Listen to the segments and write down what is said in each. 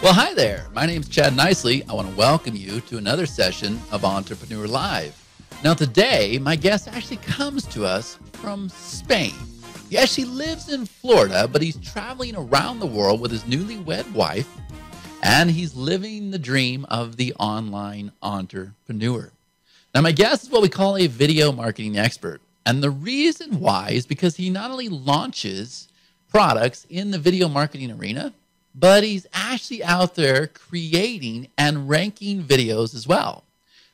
Well, hi there. My name's Chad Nicely. I want to welcome you to another session of Entrepreneur Live. Now, today, my guest actually comes to us from Spain. He actually lives in Florida, but he's traveling around the world with his newlywed wife, and he's living the dream of the online entrepreneur. Now, my guest is what we call a video marketing expert. And the reason why is because he not only launches products in the video marketing arena, but he's actually out there creating and ranking videos as well.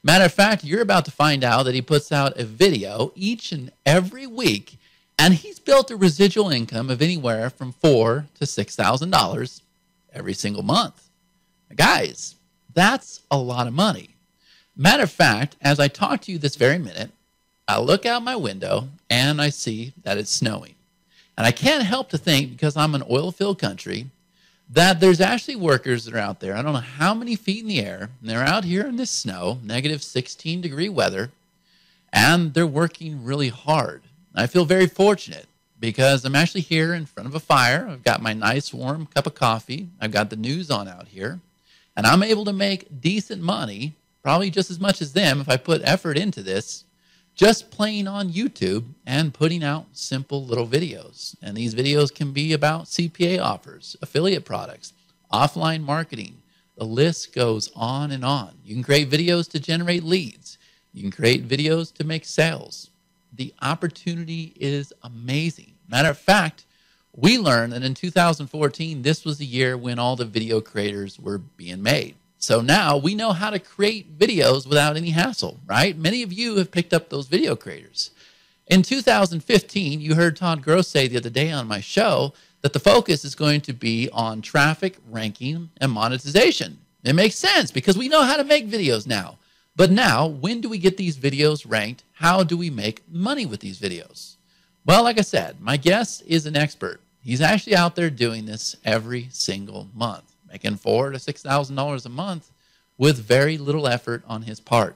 Matter of fact, you're about to find out that he puts out a video each and every week, and he's built a residual income of anywhere from $4,000 to $6,000 every single month. Now, guys, that's a lot of money. Matter of fact, as I talk to you this very minute, I look out my window and I see that it's snowing. And I can't help to think, because I'm an oil-filled country, that there's actually workers that are out there, I don't know how many feet in the air, and they're out here in this snow, negative 16-degree weather, and they're working really hard. I feel very fortunate because I'm actually here in front of a fire. I've got my nice warm cup of coffee. I've got the news on out here, and I'm able to make decent money, probably just as much as them if I put effort into this, just playing on YouTube and putting out simple little videos. And these videos can be about CPA offers, affiliate products, offline marketing. The list goes on and on. You can create videos to generate leads. You can create videos to make sales. The opportunity is amazing. Matter of fact, we learned that in 2014, this was the year when all the video creators were being made. So now we know how to create videos without any hassle, right? Many of you have picked up those video creators. In 2015, you heard Todd Gross say the other day on my show that the focus is going to be on traffic, ranking, and monetization. It makes sense because we know how to make videos now. But now, when do we get these videos ranked? How do we make money with these videos? Well, like I said, my guest is an expert. He's actually out there doing this every single month, making $4,000 to $6,000 a month with very little effort on his part.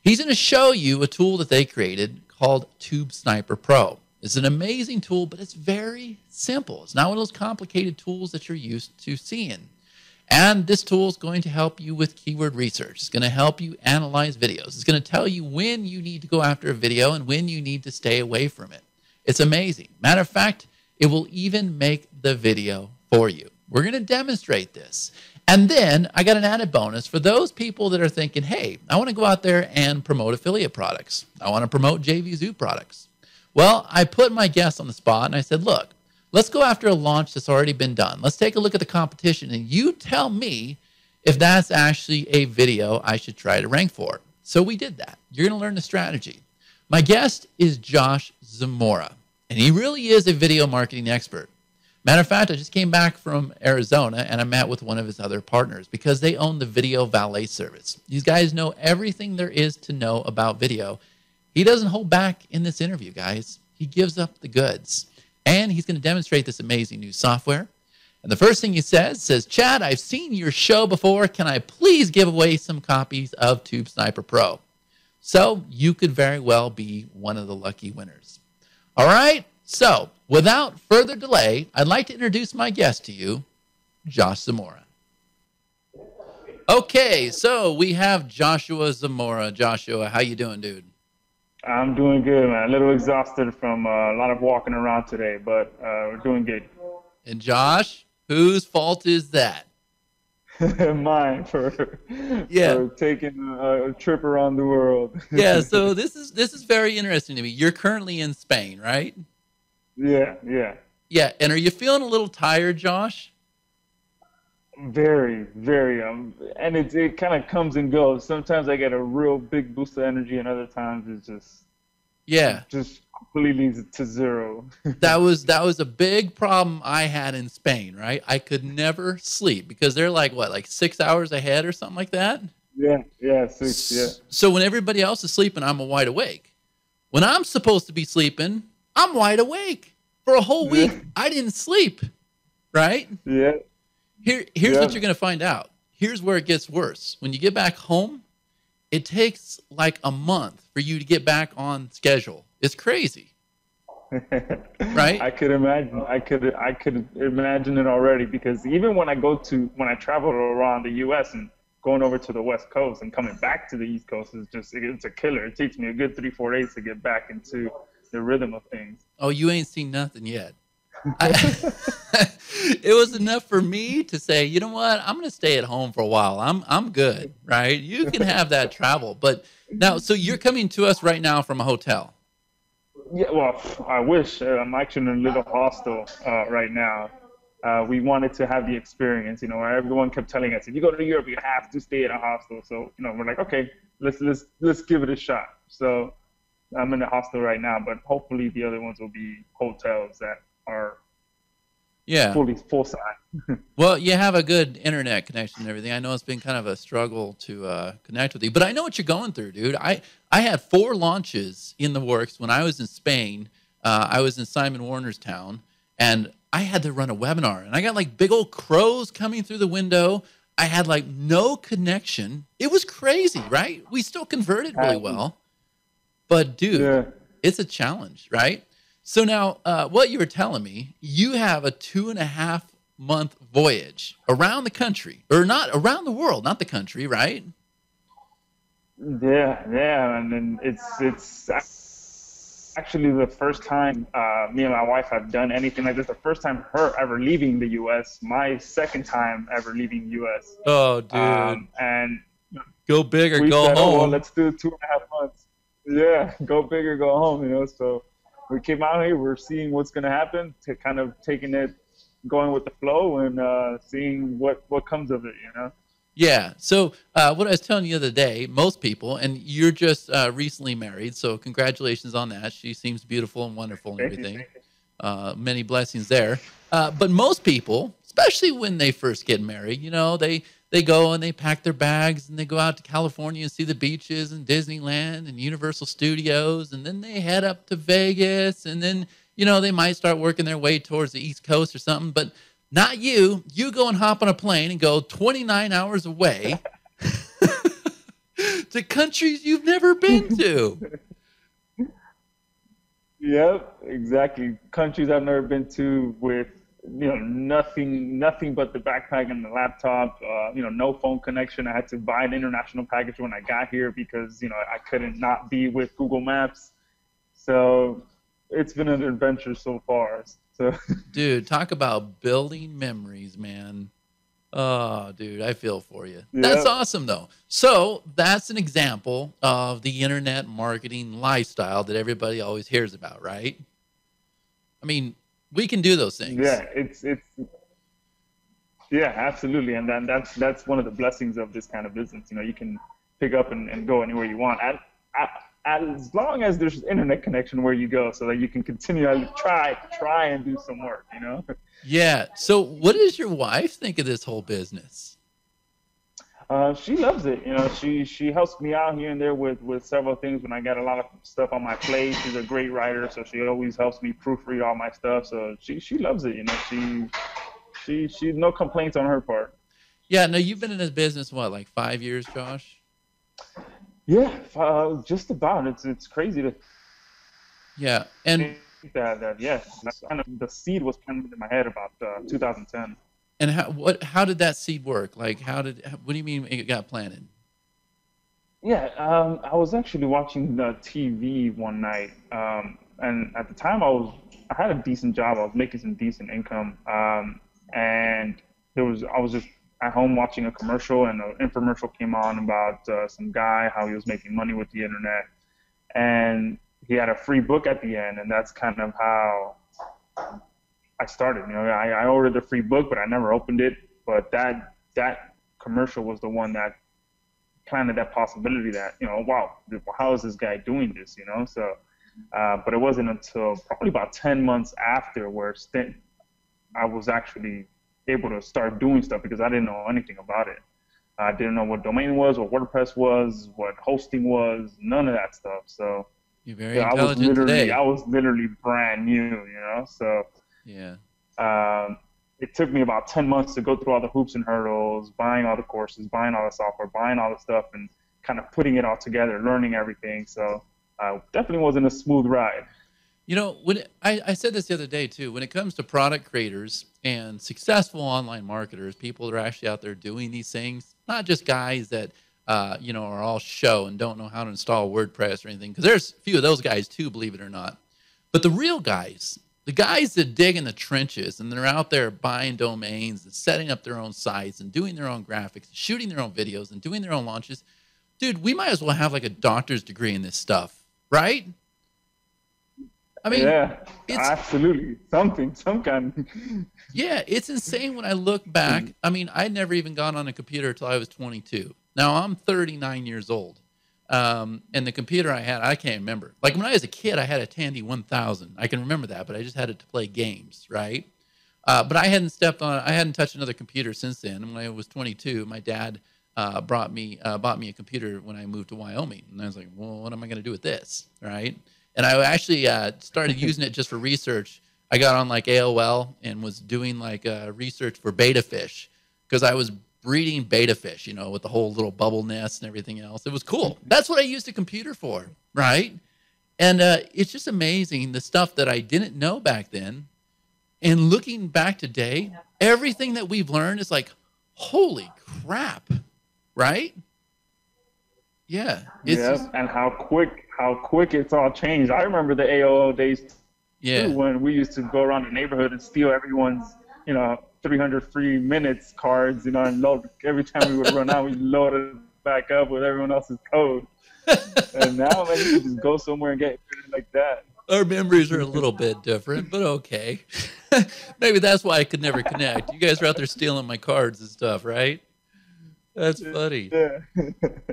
He's going to show you a tool that they created called Tube Sniper Pro. It's an amazing tool, but it's very simple. It's not one of those complicated tools that you're used to seeing. And this tool is going to help you with keyword research. It's going to help you analyze videos. It's going to tell you when you need to go after a video and when you need to stay away from it. It's amazing. Matter of fact, it will even make the video for you. We're going to demonstrate this. And then I got an added bonus for those people that are thinking, hey, I want to go out there and promote affiliate products. I want to promote JVZoo products. Well, I put my guest on the spot and I said, look, let's go after a launch that's already been done. Let's take a look at the competition and you tell me if that's actually a video I should try to rank for. So we did that. You're going to learn the strategy. My guest is Josh Zamora, and he really is a video marketing expert. Matter of fact, I just came back from Arizona and I met with one of his other partners because they own the video valet service. These guys know everything there is to know about video. He doesn't hold back in this interview, guys. He gives up the goods. And he's going to demonstrate this amazing new software. And the first thing he says, Chad, I've seen your show before. Can I please give away some copies of Tube Sniper Pro? So you could very well be one of the lucky winners. All right. So without further delay, I'd like to introduce my guest to you, Josh Zamora. Okay, so we have Joshua Zamora. Joshua, how you doing, dude? I'm doing good, man. A little exhausted from a lot of walking around today, but we're doing good. And Josh, whose fault is that? Mine for taking a trip around the world. Yeah, so this is very interesting to me. You're currently in Spain, right? Yeah. Yeah, and are you feeling a little tired, Josh? Very, very. And it kind of comes and goes. Sometimes I get a real big boost of energy, and other times it's just completely to zero. That was a big problem I had in Spain, right? I could never sleep because they're like 6 hours ahead or something like that. Yeah, 6. Yeah. So when everybody else is sleeping, I'm wide awake. When I'm supposed to be sleeping, I'm wide awake. For a whole week, I didn't sleep, right? Yeah. Here's what you're going to find out. Here's where it gets worse. When you get back home, it takes like a month for you to get back on schedule. It's crazy. Right? I could imagine. I could imagine it already, because even when I travel around the U.S. and going over to the West Coast and coming back to the East Coast is it's a killer. It takes me a good 3-4 days to get back into the rhythm of things. Oh, you ain't seen nothing yet. It was enough for me to say, you know what, I'm going to stay at home for a while. I'm good, right? You can have that travel, but now, so you're coming to us right now from a hotel. Yeah, well, I wish. I'm actually in a little hostel right now. We wanted to have the experience, everyone kept telling us, if you go to Europe, you have to stay at a hostel. So, we're like, okay, let's give it a shot. So I'm in a hostel right now, but hopefully the other ones will be hotels that are full size. Well, you have a good internet connection and everything. I know it's been kind of a struggle to connect with you, but I know what you're going through, dude. I had 4 launches in the works when I was in Spain. I was in Simon Warner's town, and I had to run a webinar, and I got like big old crows coming through the window. I had like no connection. It was crazy, right? We still converted really well, but dude, it's a challenge, right? So now, what you were telling me, you have a 2.5-month voyage around the country, or not around the world, not the country, right? Yeah, and then it's actually the first time me and my wife have done anything like this. The first time her ever leaving the U.S., my second time ever leaving the U.S. Oh, dude. And go big or go home. Oh, well, let's do 2.5 months. Yeah, go big or go home, So we came out here, we're seeing what's going to happen, to kind of taking it, going with the flow, and seeing what comes of it, Yeah. So what I was telling you the other day, most people, and you're just recently married, so congratulations on that. She seems beautiful and wonderful and everything. Many blessings there. But most people, especially when they first get married, they go and they pack their bags and they go out to California and see the beaches and Disneyland and Universal Studios, and then they head up to Vegas, and then, they might start working their way towards the East Coast or something, but not you. You go and hop on a plane and go 29 hours away to countries you've never been to. Yep, exactly. Countries I've never been to, with nothing but the backpack and the laptop. No phone connection. I had to buy an international package when I got here because I couldn't not be with Google Maps. So it's been an adventure so far. So, dude, talk about building memories, man. Oh, dude, I feel for you. Yep. That's awesome, though. So that's an example of the internet marketing lifestyle that everybody always hears about, right? I mean, we can do those things. Yeah, yeah, absolutely. And then that's one of the blessings of this kind of business. You can pick up and go anywhere you want. As long as there's internet connection where you go, so that you can continue to try and do some work, Yeah. So what does your wife think of this whole business? She loves it. She helps me out here and there with several things when I got a lot of stuff on my plate. She's a great writer, so she always helps me proofread all my stuff. So she loves it. She no complaints on her part. Yeah. No, you've been in this business, what, like 5 years, Josh? Yeah, just about. It's crazy to. Yeah, and that's kind of the seed was planted in my head about 2010. And how did that seed work? Like, what do you mean it got planted? Yeah, I was actually watching the TV one night, and at the time I had a decent job. I was making some decent income, and I was just at home watching a commercial, and an infomercial came on about some guy, how he was making money with the internet, and he had a free book at the end, and that's kind of how I started. I ordered the free book, but I never opened it. But that commercial was the one that planted that possibility that, wow, how is this guy doing this? So, but it wasn't until probably about 10 months after where I was actually able to start doing stuff, because I didn't know anything about it. I didn't know what domain was, what WordPress was, what hosting was, none of that stuff. So you're very intelligent today. I was literally brand new, So yeah, it took me about 10 months to go through all the hoops and hurdles, buying all the courses, buying all the software, buying all the stuff, and kind of putting it all together, learning everything. So definitely wasn't a smooth ride. I said this the other day too, when it comes to product creators and successful online marketers, people that are actually out there doing these things, not just guys that, are all show and don't know how to install WordPress or anything, because there's a few of those guys too, believe it or not. But the real guys, the guys that dig in the trenches and they're out there buying domains and setting up their own sites and doing their own graphics, shooting their own videos and doing their own launches, dude, we might as well have like a doctor's degree in this stuff, right? I mean, Yeah, it's absolutely. Something, some kind. yeah, it's insane when I look back. I mean, I'd never even gone on a computer until I was 22. Now I'm 39 years old. And the computer I had, I can't remember. Like when I was a kid, I had a Tandy 1000. I can remember that, but I just had it to play games, right? But I hadn't touched another computer since then. And when I was 22, my dad bought me a computer when I moved to Wyoming. And I was like, well, what am I going to do with this, right? And I actually started using it just for research. I got on like AOL and was doing like research for betta fish because I was breeding betta fish, with the whole little bubble nest and everything else. It was cool. That's what I used a computer for, right? And it's just amazing the stuff that I didn't know back then. And looking back today, everything that we've learned is like, holy crap, right? Yeah. And how quick it's all changed. I remember the AOL days too, when we used to go around the neighborhood and steal everyone's, 300 free minutes cards, and load every time we would run out, we load it back up with everyone else's code. And now, man, you can just go somewhere and get it like that. Our memories are a little bit different, but okay. Maybe that's why I could never connect. You guys are out there stealing my cards and stuff, right? That's funny. Yeah.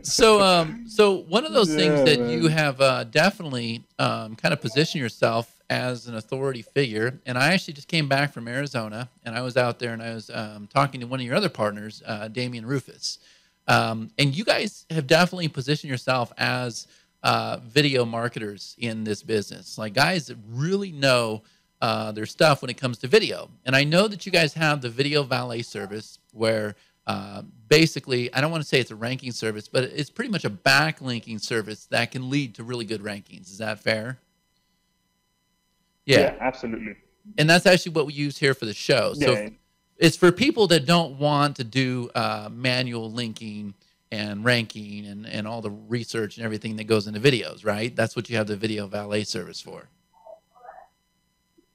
So one of those things that you have definitely kind of positioned yourself as an authority figure, and I actually just came back from Arizona, and I was out there and I was talking to one of your other partners, Damian Rufus, and you guys have definitely positioned yourself as video marketers in this business, like guys that really know their stuff when it comes to video. And I know that you guys have the video valet service where basically, I don't want to say it's a ranking service, but it's pretty much a backlinking service that can lead to really good rankings. Is that fair? Yeah, absolutely. And that's actually what we use here for the show. So it's for people that don't want to do manual linking and ranking and all the research and everything that goes into videos, right? That's what you have the video valet service for.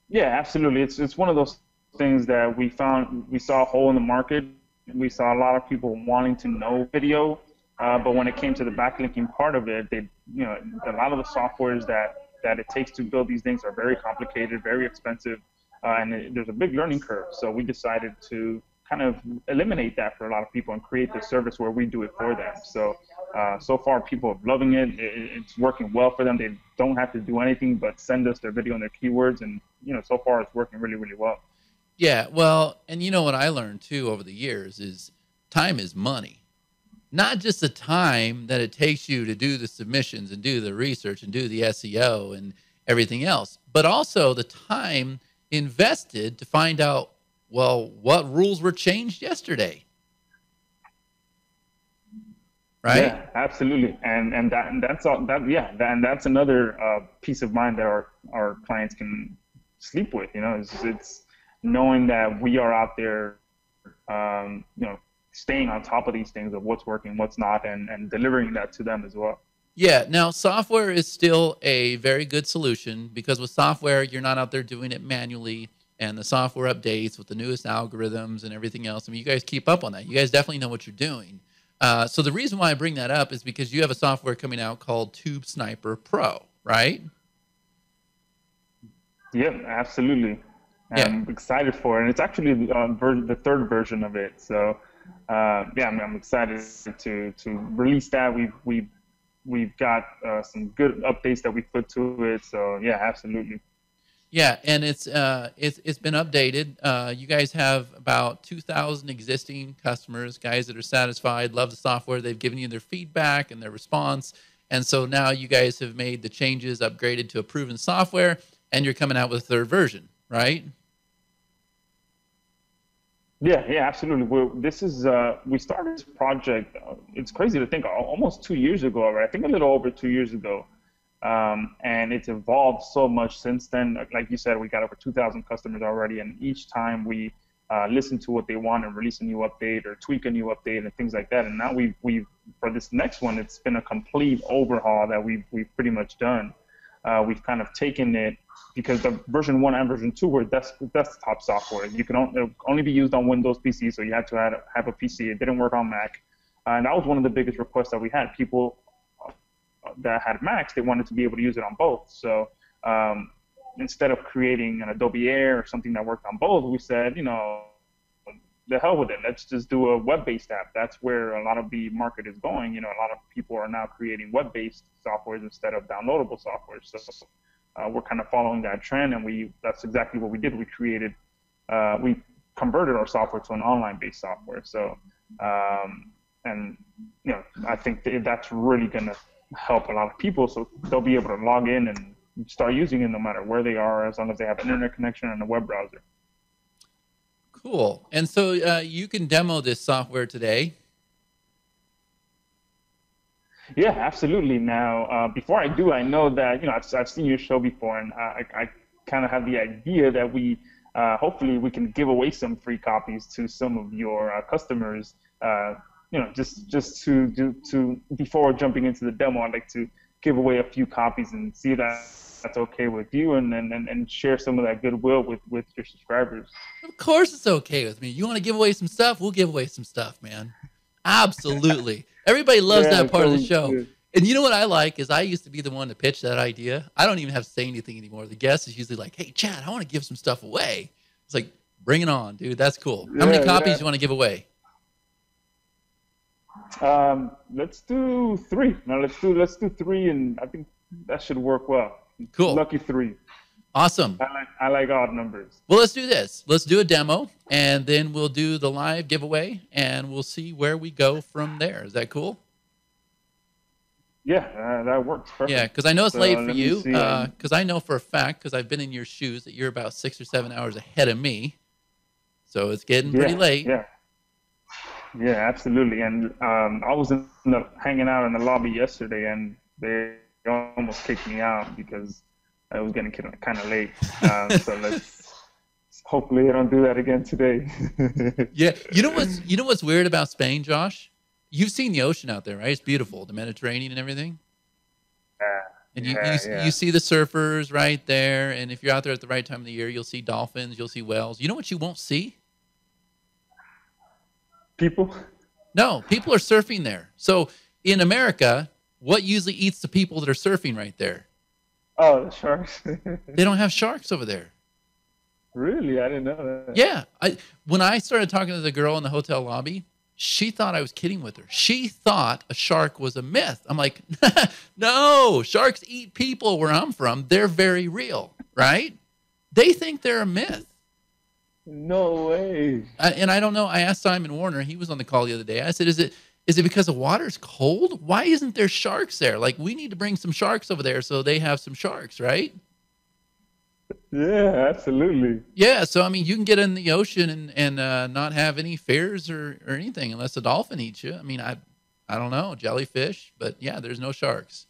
Yeah, absolutely. It's one of those things that we saw a hole in the market. We saw a lot of people wanting to know video, but when it came to the backlinking part of it, a lot of the softwares that it takes to build these things are very complicated, very expensive, and there's a big learning curve. So we decided to kind of eliminate that for a lot of people and create the service where we do it for them. So far, people are loving it. It's working well for them. They don't have to do anything but send us their video and their keywords, and so far it's working really, really well. Yeah, well, and what I learned too over the years is time is money. Not just the time that it takes you to do the submissions and do the research and do the SEO and everything else, but also the time invested to find out, well, what rules were changed yesterday. Right? Yeah, absolutely. And that's another peace of mind that our clients can sleep with. It's knowing that we are out there, staying on top of these things of what's working, what's not, and delivering that to them as well. Yeah. Now, software is still a very good solution because with software, you're not out there doing it manually, and the software updates with the newest algorithms and everything else. I mean, you guys keep up on that. You guys definitely know what you're doing. So the reason why I bring that up is because you have a software coming out called Tube Sniper Pro, right? Yeah, absolutely. Yeah. I'm excited for it. And it's actually the third version of it. So, I'm excited to release that. We've got some good updates that we put to it. So, yeah, absolutely. Yeah, and it's been updated. You guys have about 2,000 existing customers, guys that are satisfied, love the software. They've given you their feedback and their response. And so now you guys have made the changes, upgraded to a proven software, and you're coming out with a third version, right? Yeah, absolutely. We started this project. It's crazy to think almost 2 years ago already. I think a little over 2 years ago. And it's evolved so much since then. Like you said, we got over 2,000 customers already, and each time we listen to what they want and release a new update or tweak a new update and things like that. And now we've for this next one, it's been a complete overhaul that we've pretty much done. We've kind of taken it, because the version 1 and version 2 were desktop software. You can only be used on Windows PC, so you had to have a PC. It didn't work on Mac. And that was one of the biggest requests that we had. People that had Macs, they wanted to be able to use it on both. So instead of creating an Adobe Air or something that worked on both, we said, the hell with it. Let's just do a web-based app. That's where a lot of the market is going. A lot of people are now creating web-based softwares instead of downloadable software. So we're kind of following that trend, and that's exactly what we did. We converted our software to an online-based software. So, and I think that's really going to help a lot of people. So they'll be able to log in and start using it no matter where they are, as long as they have an internet connection and a web browser. Cool. And so you can demo this software today. Yeah, absolutely. Now, before I do, I know that I've seen your show before, and I kind of have the idea that we hopefully we can give away some free copies to some of your customers. Just to before jumping into the demo, I'd like to give away a few copies and see if that's okay with you, and share some of that goodwill with your subscribers. Of course it's okay with me. You want to give away some stuff? We'll give away some stuff, man. Absolutely. Everybody loves that part of the show. Good. And you know what I like is I used to be the one to pitch that idea. I don't even have to say anything anymore. The guest is usually like, hey, Chad, I want to give some stuff away. It's like, bring it on, dude. That's cool. How many copies do you want to give away? Let's do 3. No, let's do 3, and I think that should work well. Cool. Lucky 3. Awesome. I like odd numbers. Well, let's do this. Let's do a demo, and then we'll do the live giveaway, and we'll see where we go from there. Is that cool? Yeah, that works perfect. Yeah, because I know it's late for you, because I know for a fact, because I've been in your shoes, that you're about 6 or 7 hours ahead of me. So it's getting pretty late. Yeah, absolutely. And I was hanging out in the lobby yesterday, and they almost kicked me out because I was getting kind of late. So hopefully I don't do that again today. Yeah, you know what's weird about Spain, Josh? You've seen the ocean out there, right? It's beautiful, the Mediterranean and everything. And you see the surfers right there, and if you're out there at the right time of the year, you'll see dolphins, you'll see whales. You know what you won't see? People? No, people are surfing there. So in America, what usually eats the people that are surfing right there? Oh, the sharks. They don't have sharks over there. Really? I didn't know that. Yeah. When I started talking to the girl in the hotel lobby, she thought I was kidding with her. She thought a shark was a myth. I'm like, no, sharks eat people where I'm from. They're very real, right? They think they're a myth. No way. And I don't know. I asked Simon Warner. He was on the call the other day. I said, is it because the water's cold? Why isn't there sharks there? Like, we need to bring some sharks over there so they have some sharks, right? Yeah, absolutely. Yeah, so, I mean, you can get in the ocean and not have any fears or anything unless a dolphin eats you. I mean, I don't know, jellyfish, but, yeah, there's no sharks.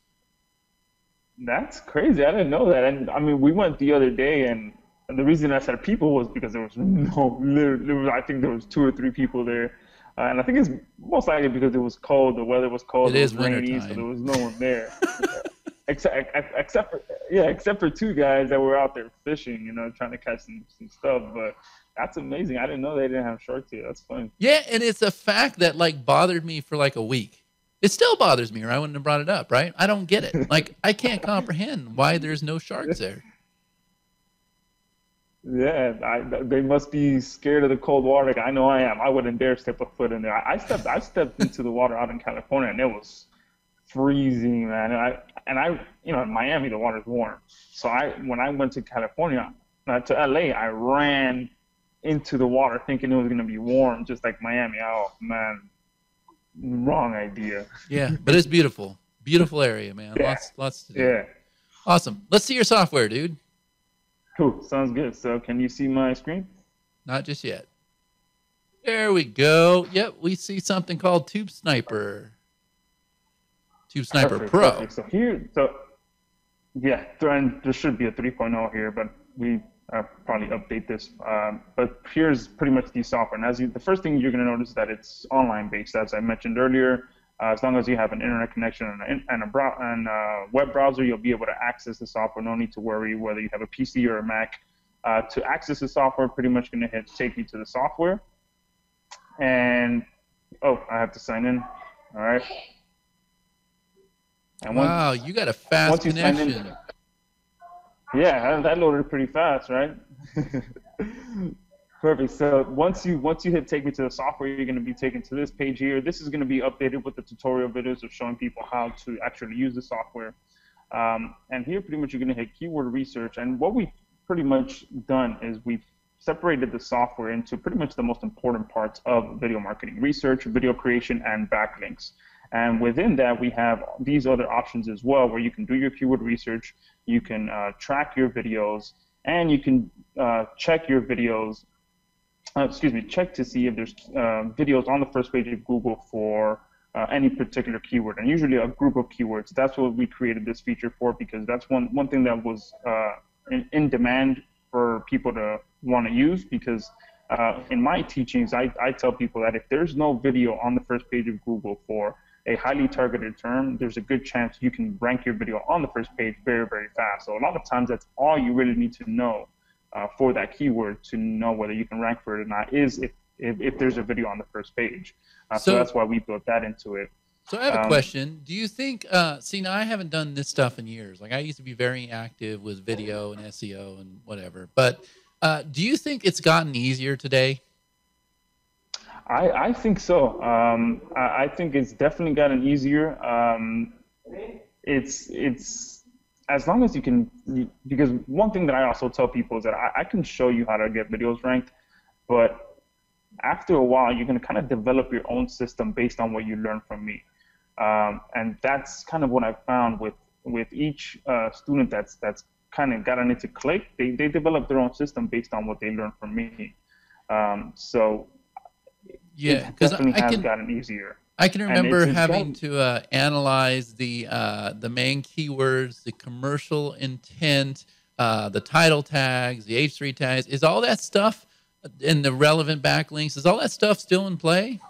That's crazy. I didn't know that. And, I mean, we went the other day, and the reason I said people was because there was I think there was 2 or 3 people there. And I think it's most likely because it was cold. The weather was cold. It was rainy, so there was no one there. except for 2 guys that were out there fishing, trying to catch some stuff. But that's amazing. I didn't know they didn't have sharks here. That's funny. Yeah, and it's a fact that bothered me for a week. It still bothers me, or I wouldn't have brought it up, right? I don't get it. I can't comprehend why there's no sharks there. Yeah, they must be scared of the cold water. I know I am. I wouldn't dare step a foot in there. I stepped into the water out in California, and it was freezing, man. In Miami, the water's warm. So when I went to California, to LA, I ran into the water thinking it was gonna be warm, just like Miami. Oh man, wrong idea. Yeah, but it's beautiful, beautiful area, man. Yeah. Lots to do. Yeah. Awesome. Let's see your software, dude. Cool. Sounds good. So can you see my screen? Not just yet. There we go. Yep, we see something called Tube Sniper. Tube Sniper Perfect, Pro. Perfect. Yeah, and there should be a 3.0 here, but we probably update this. But here's pretty much the software. And the first thing you're going to notice is that it's online based, as I mentioned earlier. As long as you have an internet connection and a web browser, you'll be able to access the software. No need to worry whether you have a PC or a Mac. To access the software, pretty much going to hit take me to the software. And, oh, I have to sign in. All right. And wow, you got a fast connection. Yeah, that loaded pretty fast, right? Perfect. So once you hit take me to the software, you're going to be taken to this page here. This is going to be updated with the tutorial videos of showing people how to actually use the software. And here, pretty much, you're going to hit keyword research. And what we've pretty much done is we've separated the software into pretty much the most important parts of video marketing: research, video creation, and backlinks. And within that, we have these other options as well, where you can do your keyword research, you can track your videos, and you can check your videos, check to see if there's videos on the first page of Google for any particular keyword, and usually a group of keywords. That's what we created this feature for, because that's one thing that was in demand for people to want to use, because in my teachings, I tell people that if there's no video on the first page of Google for a highly targeted term, there's a good chance you can rank your video on the first page very, very fast. So a lot of times that's all you really need to know for that keyword to know whether you can rank for it or not, is if there's a video on the first page. So that's why we built that into it. So I have a question. Do you think, see, now I haven't done this stuff in years. Like, I used to be very active with video and SEO and whatever. But do you think it's gotten easier today? I think so. I think it's definitely gotten easier. It's as long as you can, because one thing that I also tell people is that I can show you how to get videos ranked, but after a while, you're going to kind of develop your own system based on what you learn from me. And that's kind of what I found with each student that's kind of gotten into Click. They develop their own system based on what they learn from me. So yeah, because it definitely has gotten easier. I can remember having to analyze the main keywords, the commercial intent, the title tags, the H3 tags. Is all that stuff in the relevant backlinks? Is all that stuff still in play?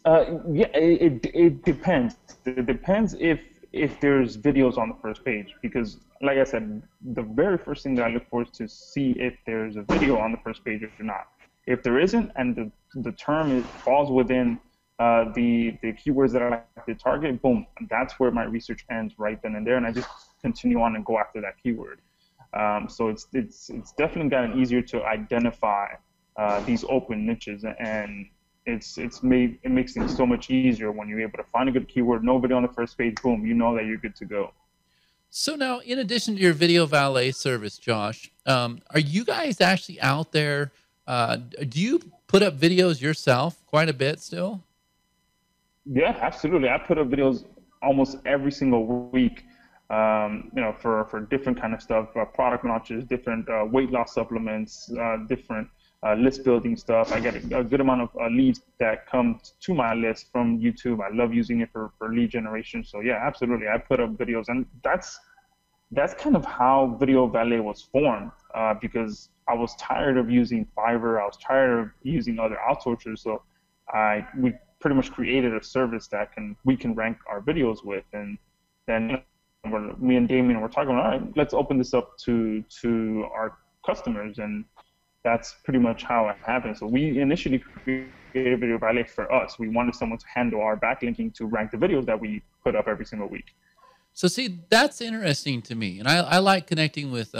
Yeah, it depends. It depends if there's videos on the first page, because like I said, the very first thing that I look for is to see if there's a video on the first page or not. If there isn't, and the term falls within the keywords that I like to target, boom, that's where my research ends right then and there, and I just continue on and go after that keyword. So it's definitely gotten easier to identify these open niches, and it makes things so much easier when you're able to find a good keyword, no video on the first page, boom, you know that you're good to go. So now, in addition to your video valet service, Josh, are you guys actually out there? Do you put up videos yourself quite a bit still? Yeah, absolutely. I put up videos almost every single week, for different kind of stuff, product launches, different weight loss supplements, different list building stuff. I get a good amount of leads that come to my list from YouTube. I love using it for lead generation. So yeah, absolutely. I put up videos, and that's kind of how Video Valet was formed, because I was tired of using Fiverr. I was tired of using other outsourcers. So we pretty much created a service that we can rank our videos with. And then me and Damien were talking, all right, let's open this up to our customers. And that's pretty much how it happened. So we initially created Video Valet for us. We wanted someone to handle our backlinking to rank the videos that we put up every single week. So see, that's interesting to me. And I like connecting with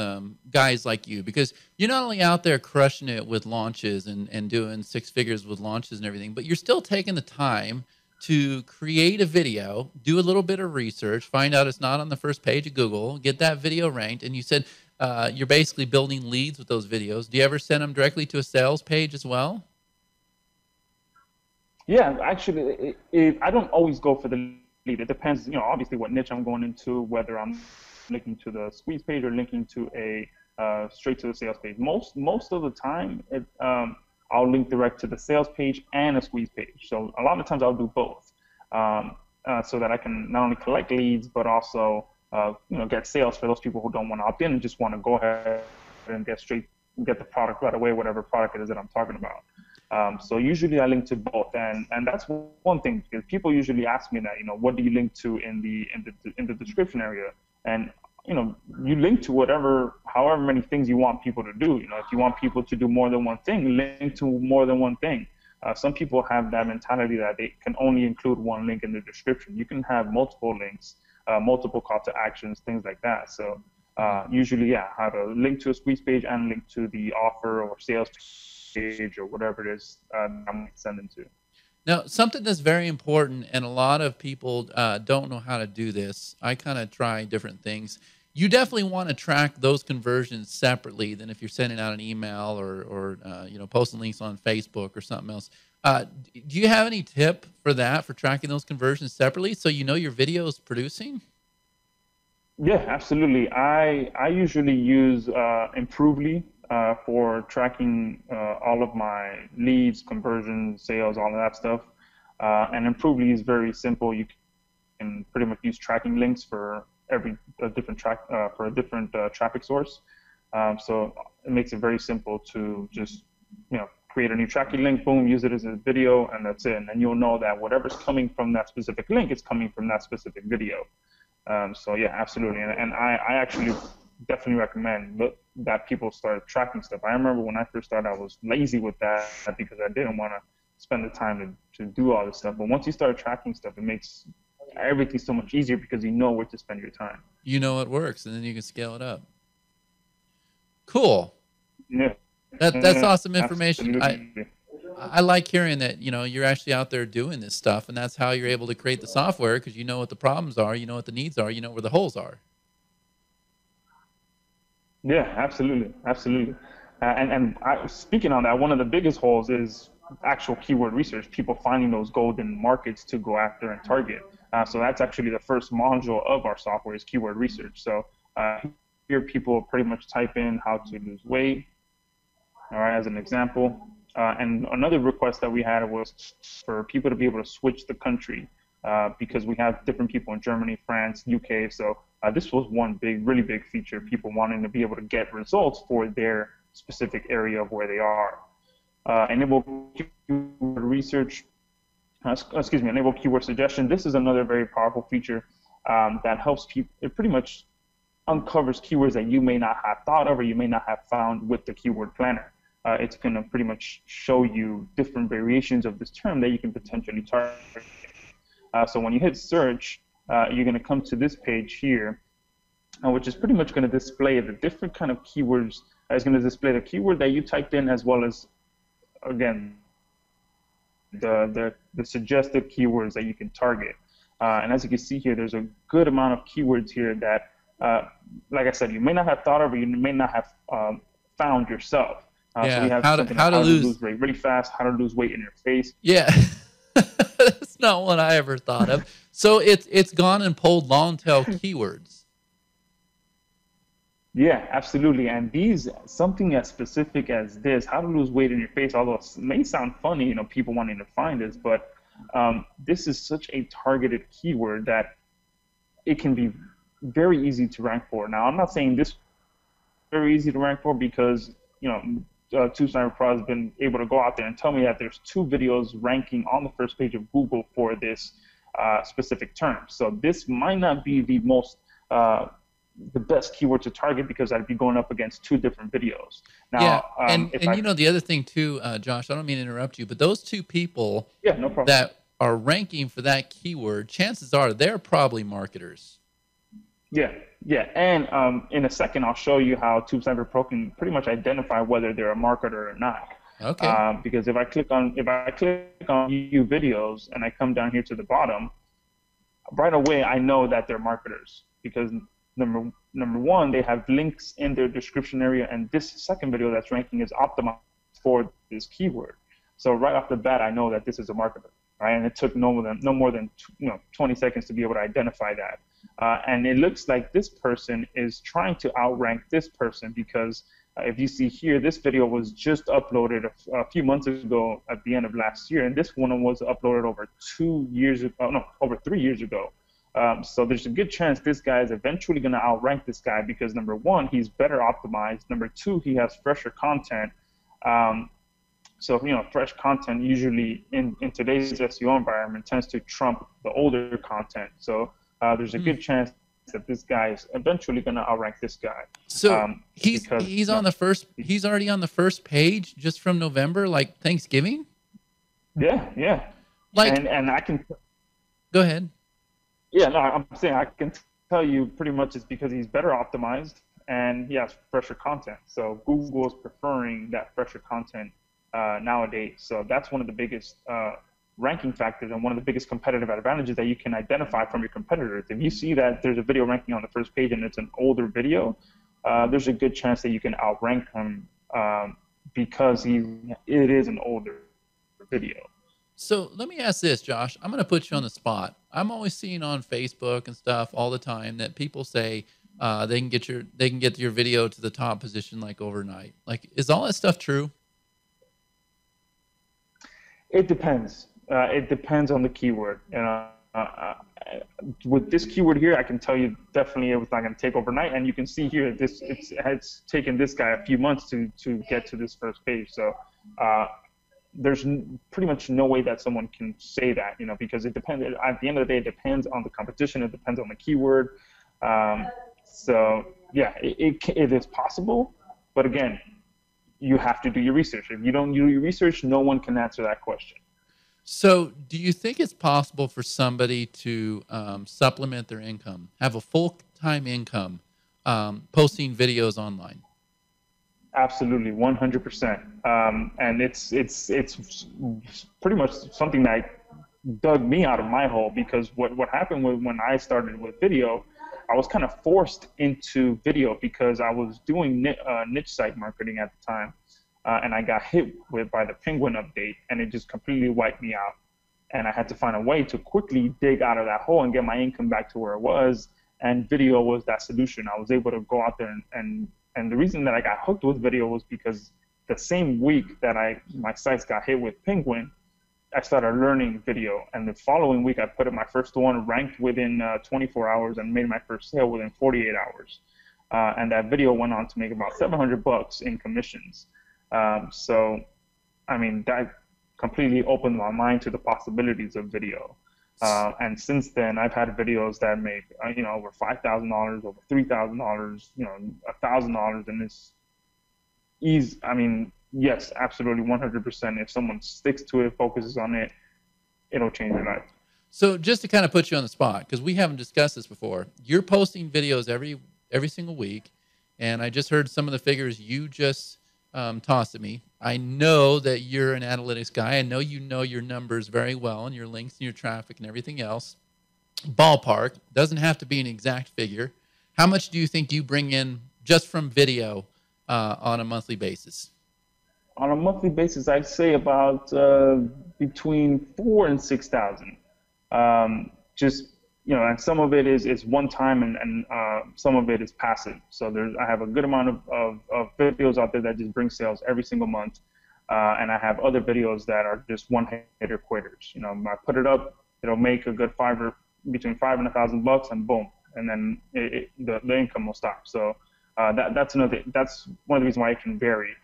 guys like you, because you're not only out there crushing it with launches and doing six figures with launches and everything, but you're still taking the time to create a video, do a little bit of research, find out it's not on the first page of Google, get that video ranked. And you said you're basically building leads with those videos. Do you ever send them directly to a sales page as well? Yeah, actually, I don't always go for the lead. It depends, obviously what niche I'm going into, whether I'm linking to the squeeze page or linking to a straight to the sales page. Most of the time, I'll link direct to the sales page and a squeeze page. So a lot of times I'll do both, so that I can not only collect leads, but also get sales for those people who don't want to opt in and just want to go ahead and get the product right away, whatever product it is that I'm talking about. So usually I link to both, and that's one thing, because people usually ask me that, what do you link to in the description area? And you link to however many things you want people to do. If you want people to do more than one thing, link to more than one thing. Some people have that mentality that they can only include one link in the description. You can have multiple links, multiple call to actions, things like that. So usually, have a link to a squeeze page and link to the offer or sales page or whatever it is I'm sending to. Now, something that's very important, and a lot of people don't know how to do this. I kind of try different things. You definitely want to track those conversions separately than if you're sending out an email or posting links on Facebook or something else. Do you have any tip for that, for tracking those conversions separately, so your video is producing? Yeah, absolutely. I usually use Improvely for tracking all of my leads, conversions, sales, all of that stuff. And Improvely is very simple. You can pretty much use tracking links for a different traffic source. So it makes it very simple to just create a new tracking link, boom, use it as a video, and that's it. And then you'll know that whatever's coming from that specific link is coming from that specific video. So yeah, absolutely. And I actually definitely recommend that people start tracking stuff. I remember when I first started, I was lazy with that because I didn't want to spend the time to do all this stuff. But once you start tracking stuff, it makes everything so much easier because you know where to spend your time. You know it works, and then you can scale it up. Cool. Yeah. That's awesome information. Absolutely. I like hearing that, you're actually out there doing this stuff, and that's how you're able to create the software, because you know what the problems are, you know what the needs are, you know where the holes are. Yeah, absolutely. Speaking on that, one of the biggest holes is actual keyword research, people finding those golden markets to go after and target. So that's actually the first module of our software is keyword research. So here people pretty much type in how to lose weight, all right, as an example. And another request that we had was for people to be able to switch the country because we have different people in Germany, France, UK. So this was one really big feature, people wanting to be able to get results for their specific area of where they are. Enable keyword research, enable keyword suggestion. This is another very powerful feature that helps people. It pretty much uncovers keywords that you may not have thought of or you may not have found with the keyword planner. It's going to pretty much show you different variations of this term that you can potentially target. So when you hit search, you're going to come to this page here, which is pretty much going to display the different kind of keywords. It's going to display the keyword that you typed in, as well as, again, the suggested keywords that you can target. And as you can see here, there's a good amount of keywords here that, like I said, you may not have thought of or you may not have found yourself. So we have how to lose weight really fast, how to lose weight in your face. Yeah, that's not one I ever thought of. So it's gone and pulled long tail keywords. Yeah, absolutely. And something as specific as this, how to lose weight in your face, although it may sound funny, people wanting to find this, but this is such a targeted keyword that it can be very easy to rank for. Now, I'm not saying this is very easy to rank for because, TubeSniper Pro has been able to go out there and tell me that there's 2 videos ranking on the first page of Google for this specific term. So this might not be the best keyword to target because I'd be going up against 2 different videos. Now, yeah, and the other thing too, Josh, I don't mean to interrupt you, but those 2 people no problem. that are ranking for that keyword, chances are they're probably marketers. Yeah, and in a second I'll show you how TubeSniper Pro can pretty much identify whether they're a marketer or not. Okay. Because if I click on view videos and I come down here to the bottom, right away I know that they're marketers because number one, they have links in their description area, and this second video that's ranking is optimized for this keyword. So right off the bat, I know that this is a marketer, right? And it took no more than 20 seconds to be able to identify that. And it looks like this person is trying to outrank this person because if you see here, this video was just uploaded a few months ago at the end of last year, and this one was uploaded over 2 years ago, over 3 years ago. So there's a good chance this guy is eventually going to outrank this guy because number one, he's better optimized. Number two, he has fresher content. So fresh content usually in today's SEO environment tends to trump the older content. So there's a good chance that this guy is eventually going to outrank this guy. So he's already on the first page just from November, like Thanksgiving. Yeah. Like, and I can go ahead. Yeah, no, I'm saying I can tell you pretty much it's because he's better optimized and he has fresher content. So Google is preferring that fresher content nowadays. So that's one of the biggest ranking factors and one of the biggest competitive advantages that you can identify from your competitors. If you see that there's a video ranking on the first page and it's an older video, there's a good chance that you can outrank him because it is an older video. So let me ask this, Josh. I'm going to put you on the spot. I'm always seeing on Facebook and stuff all the time that people say they can get your video to the top position like overnight. Like, is all that stuff true? It depends. It depends on the keyword. With this keyword here, I can tell you definitely it was not going to take overnight. And you can see here, it's taken this guy a few months to get to this first page. So there's pretty much no way that someone can say that, because it depends. At the end of the day, it depends on the competition. It depends on the keyword. So yeah, it is possible. But again, you have to do your research. If you don't do your research, no one can answer that question. So do you think it's possible for somebody to supplement their income, have a full-time income, posting videos online? Absolutely, 100%. And it's pretty much something that dug me out of my hole, because what happened when I started with video, I was kind of forced into video because I was doing niche site marketing at the time, and I got hit by the Penguin update, and it just completely wiped me out. And I had to find a way to quickly dig out of that hole and get my income back to where it was, and video was that solution. I was able to go out there and the reason that I got hooked with video was because the same week that my sites got hit with Penguin, I started learning video. And the following week, I put up my first one, ranked within 24 hours, and made my first sale within 48 hours. And that video went on to make about $700 in commissions. So, I mean, that completely opened my mind to the possibilities of video. And since then, I've had videos that made over $5,000, over $3,000, $1,000, and it's easy. I mean, yes, absolutely, 100%. If someone sticks to it, focuses on it, it'll change their life. So just to kind of put you on the spot, because we haven't discussed this before, you're posting videos every single week, and I just heard some of the figures you just tossed at me. I know that you're an analytics guy. I know you know your numbers very well and your links and your traffic and everything else. Ballpark, doesn't have to be an exact figure. How much do you think you bring in just from video on a monthly basis? On a monthly basis, I'd say about between 4,000 and 6,000. And some of it is one time, and some of it is passive. So I have a good amount of videos out there that just bring sales every single month, and I have other videos that are just one-hitter quitters. I put it up, it'll make a good between $5,000 and $1,000, and boom, and then the income will stop. So that's one of the reasons why it can vary.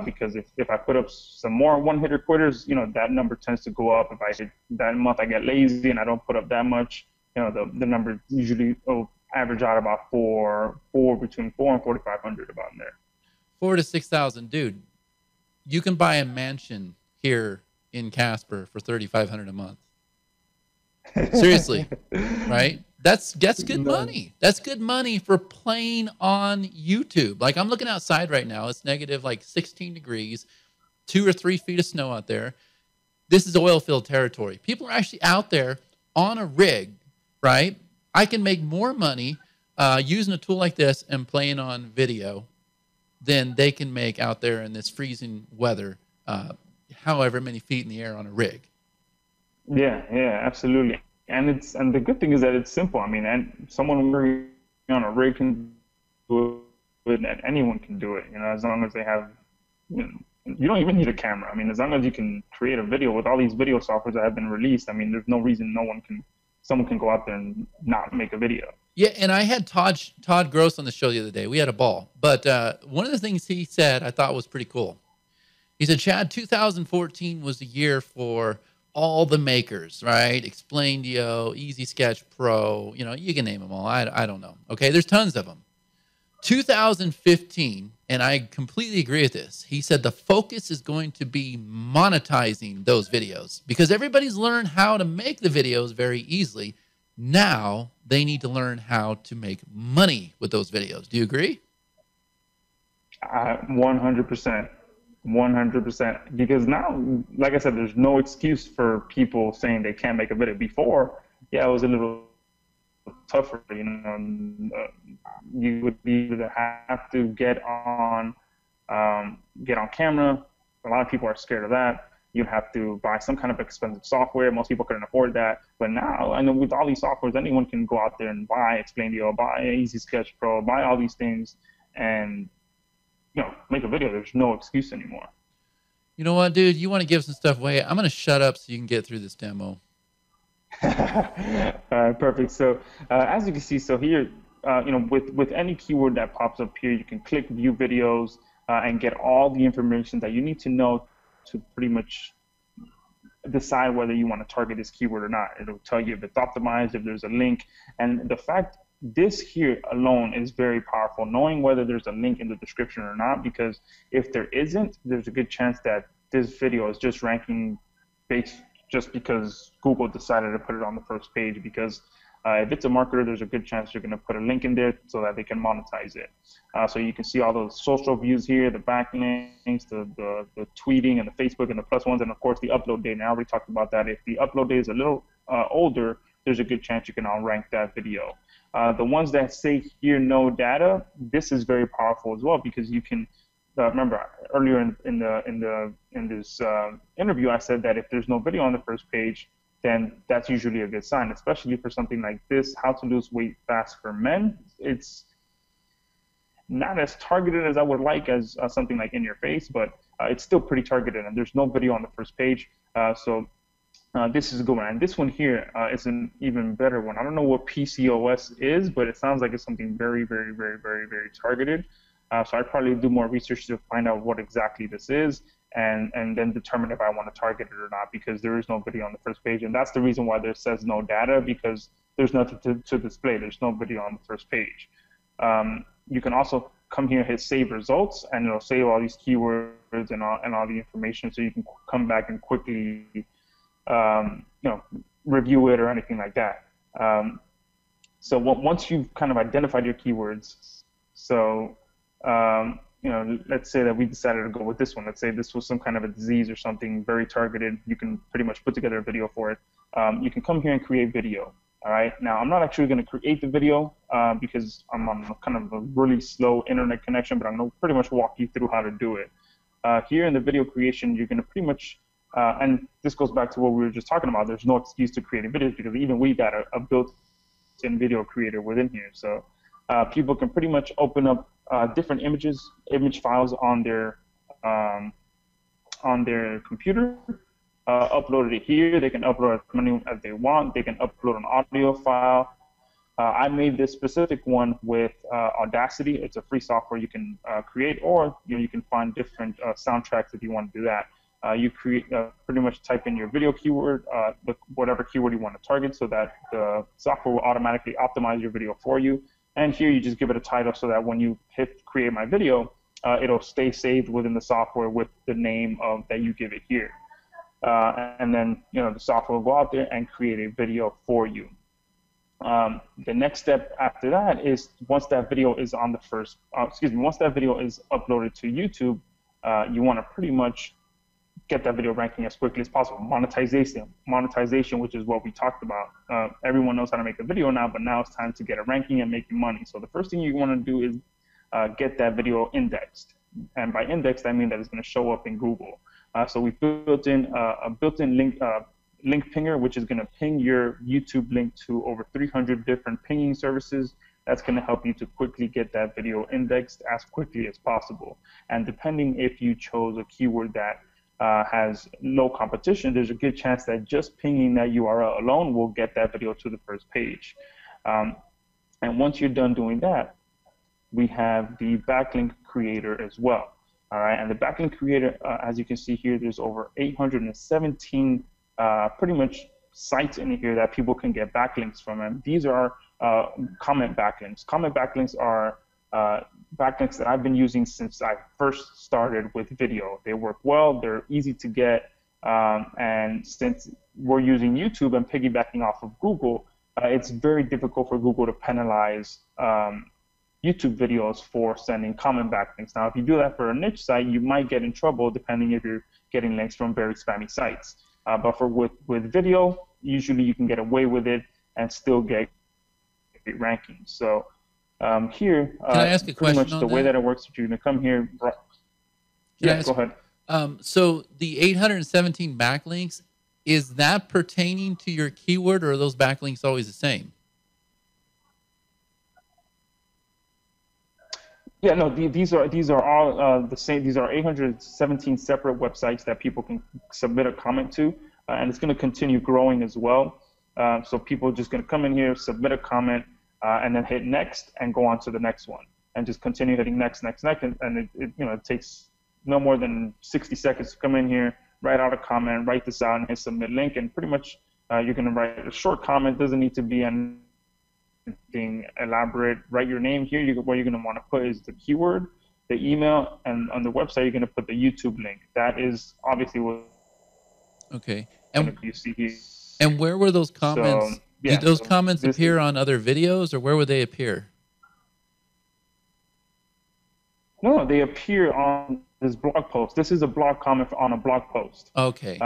Because if I put up some more one-hitter quitters, that number tends to go up. If I hit that month, I get lazy and I don't put up that much. The number usually will average out about between 4 and 4,500 about in there. 4,000 to 6,000, dude. You can buy a mansion here in Casper for $3,500 a month. Seriously, right? That's good money. That's good money for playing on YouTube. Like, I'm looking outside right now. It's negative like 16 degrees, 2 or 3 feet of snow out there. This is oil field territory. People are actually out there on a rig, right? I can make more money using a tool like this and playing on video than they can make out there in this freezing weather, however many feet in the air on a rig. Yeah, absolutely. And the good thing is that it's simple. I mean, and someone working on a rig can do it, and anyone can do it. As long as they have, you don't even need a camera. I mean, as long as you can create a video with all these video softwares that have been released, I mean, there's no reason no one can someone can go out there and not make a video. Yeah, and I had Todd Gross on the show the other day. We had a ball. But one of the things he said I thought was pretty cool. He said, Chad, 2014 was the year for all the makers, right? Explaindio, Easy Sketch Pro, you can name them all. I don't know. Okay, there's tons of them. 2015, and I completely agree with this. He said the focus is going to be monetizing those videos because everybody's learned how to make the videos very easily. Now they need to learn how to make money with those videos. Do you agree? 100%. 100%. Because now, like I said, there's no excuse for people saying they can't make a video. Before, yeah, it was a little tougher. You would either have to get on camera. A lot of people are scared of that. You'd have to buy some kind of expensive software. Most people couldn't afford that. But now, I know with all these softwares, anyone can go out there and buy Explaindio, buy Easy Sketch Pro, buy all these things, and make a video. There's no excuse anymore. You know what, dude? You want to give some stuff away? I'm going to shut up so you can get through this demo. Perfect. So as you can see, so here, with any keyword that pops up here, you can click View Videos and get all the information that you need to know to pretty much decide whether you want to target this keyword or not. It'll tell you if it's optimized, if there's a link, and the fact this here alone is very powerful, knowing whether there's a link in the description or not, because if there isn't, there's a good chance that this video is just ranking based just because Google decided to put it on the first page, because if it's a marketer, there's a good chance you're going to put a link in there so that they can monetize it. So you can see all those social views here, the backlinks, the tweeting, and the Facebook, and the plus ones, and of course the upload date. And I already talked about that. If the upload date is a little older, there's a good chance you can outrank that video. The ones that say here no data, this is very powerful as well, because you can remember earlier in this interview I said that if there's no video on the first page, then that's usually a good sign, especially for something like this, how to lose weight fast for men. It's not as targeted as I would like as something like In Your Face, but it's still pretty targeted, and there's no video on the first page. So this is a good one. And this one here is an even better one. I don't know what PCOS is, but it sounds like it's something very, very, very, very, very targeted. So I'd probably do more research to find out what exactly this is, and then determine if I want to target it or not, because there is no video on the first page. And that's the reason why there says no data, because there's nothing to display. There's no video on the first page. You can also come here and hit Save Results, and it'll save all these keywords and all the information, so you can come back and quickly review it or anything like that. So once you've kind of identified your keywords, so let's say that we decided to go with this one. Let's say this was some kind of a disease or something very targeted. You can pretty much put together a video for it. You can come here and create video. All right. Now, I'm not actually going to create the video because I'm on kind of a really slow internet connection, but I'm going to pretty much walk you through how to do it. Here in the video creation, you're going to pretty much, and this goes back to what we were just talking about, there's no excuse to create videos, because even we got a built-in video creator within here. So people can pretty much open up different image files on their computer, upload it here. They can upload as many as they want. They can upload an audio file. I made this specific one with Audacity. It's a free software you can create, or you can find different soundtracks if you want to do that. You create pretty much type in your video keyword, whatever keyword you want to target, so that the software will automatically optimize your video for you. And here you just give it a title so that when you hit create my video, it'll stay saved within the software with the name that you give it here. And then the software will go out there and create a video for you. The next step after that is once that video is on the first, once that video is uploaded to YouTube, you want to pretty much get that video ranking as quickly as possible. Monetization, which is what we talked about. Everyone knows how to make a video now, but now it's time to get a ranking and making money. So the first thing you want to do is get that video indexed. And by indexed, I mean that it's going to show up in Google. So we built in a built-in link pinger, which is going to ping your YouTube link to over 300 different pinging services. That's going to help you to quickly get that video indexed as quickly as possible. And depending if you chose a keyword that has low competition, there's a good chance that just pinging that URL alone will get that video to the first page. And once you're done doing that, we have the backlink creator as well. All right, and the backlink creator, as you can see here, there's over 817 pretty much sites in here that people can get backlinks from, and these are comment backlinks. Comment backlinks are backlinks that I've been using since I first started with video. They work well, they're easy to get, and since we're using YouTube and piggybacking off of Google, it's very difficult for Google to penalize YouTube videos for sending comment backlinks. Now, if you do that for a niche site, you might get in trouble depending if you're getting links from very spammy sites. But with video, usually you can get away with it and still get rankings. So here, can I ask a question pretty much the way that it works, if you're going to come here, yeah, go ahead. So the 817 backlinks, is that pertaining to your keyword, or are those backlinks always the same? Yeah, no, these are all the same. These are 817 separate websites that people can submit a comment to, and it's going to continue growing as well. So people are just going to come in here, submit a comment, and then hit next and go on to the next one, and just continue hitting next, and it takes no more than 60 seconds to come in here, write out a comment, write this out, and hit submit link, and pretty much you're going to write a short comment. Doesn't need to be anything elaborate. Write your name here. What you're going to want to put is the keyword, the email, and on the website you're going to put the YouTube link. That is obviously what. Okay. You see here. And where were those comments? So, yeah, did those comments appear on other videos, or where would they appear? No, they appear on this blog post. This is a blog comment on a blog post. Okay.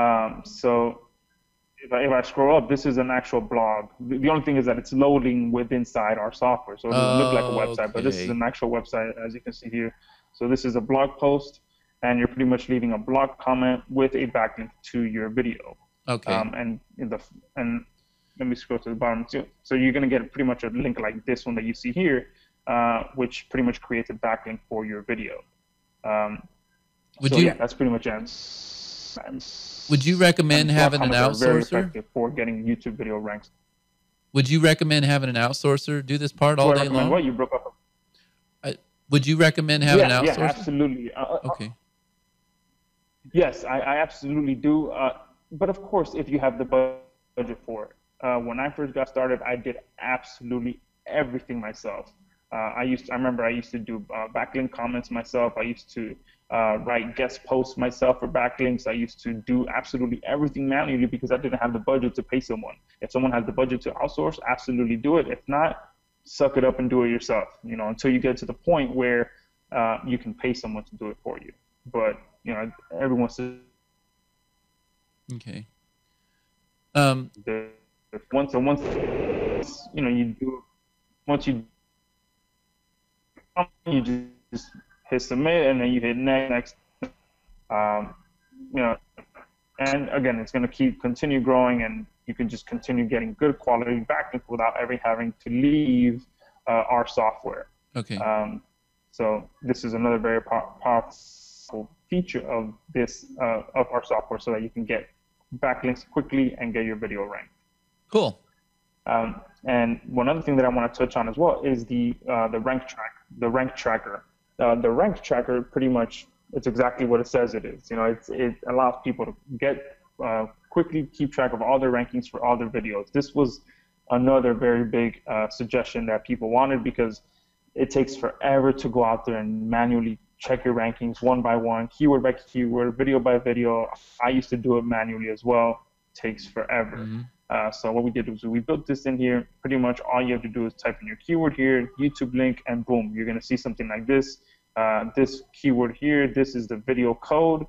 So if I scroll up, this is an actual blog. The only thing is that it's loading inside our software, so it doesn't look like a website, but this is an actual website, as you can see here. So this is a blog post, and you're pretty much leaving a blog comment with a backlink to your video. Okay. And let me scroll to the bottom too. So you're going to get pretty much a link like this one that you see here, which pretty much creates a backlink for your video. Yeah, that's pretty much it. Would you recommend having an outsourcer? Very effective for getting YouTube video ranks. Would you recommend having an outsourcer do this part all day long? What? You broke up. Would you recommend having an outsourcer? Yeah, absolutely. Okay. Yes, I absolutely do. But of course, if you have the budget for it. When I first got started, I did absolutely everything myself. I remember I used to do backlink comments myself. I used to write guest posts myself for backlinks. I used to do absolutely everything manually because I didn't have the budget to pay someone. If someone has the budget to outsource, absolutely do it. If not, suck it up and do it yourself. Until you get to the point where you can pay someone to do it for you. But everyone's. Okay. Once you just hit submit, and then you hit next. And again, it's going to continue growing, and you can just continue getting good quality backlinks without ever having to leave our software. Okay. So this is another very powerful feature of our software, so that you can get backlinks quickly and get your video ranked. Cool. And one other thing that I want to touch on as well is the rank tracker. The rank tracker, pretty much, it's exactly what it says it is. It allows people to get quickly keep track of all their rankings for all their videos. This was another very big suggestion that people wanted, because it takes forever to go out there and manually check your rankings one by one, keyword by keyword, video by video. I used to do it manually as well. It takes forever. Mm-hmm. So what we did was we built this in here. Pretty much all you have to do is type in your keyword here, YouTube link, and boom, you're going to see something like this. This keyword here, this is the video code,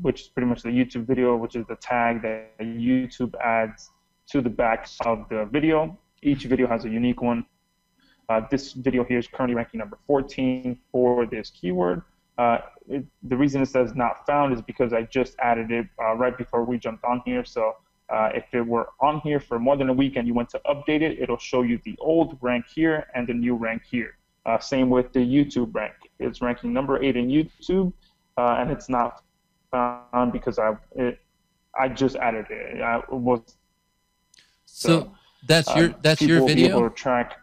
which is pretty much the YouTube video, which is the tag that YouTube adds to the back of the video. Each video has a unique one. This video here is currently ranking number 14 for this keyword. The reason it says not found is because I just added it right before we jumped on here. So if it were on here for more than a week and you went to update it, it'll show you the old rank here and the new rank here. Same with the YouTube rank. It's ranking number 8 in YouTube, and it's not because I just added it. It was So that's your people will be able video? to track.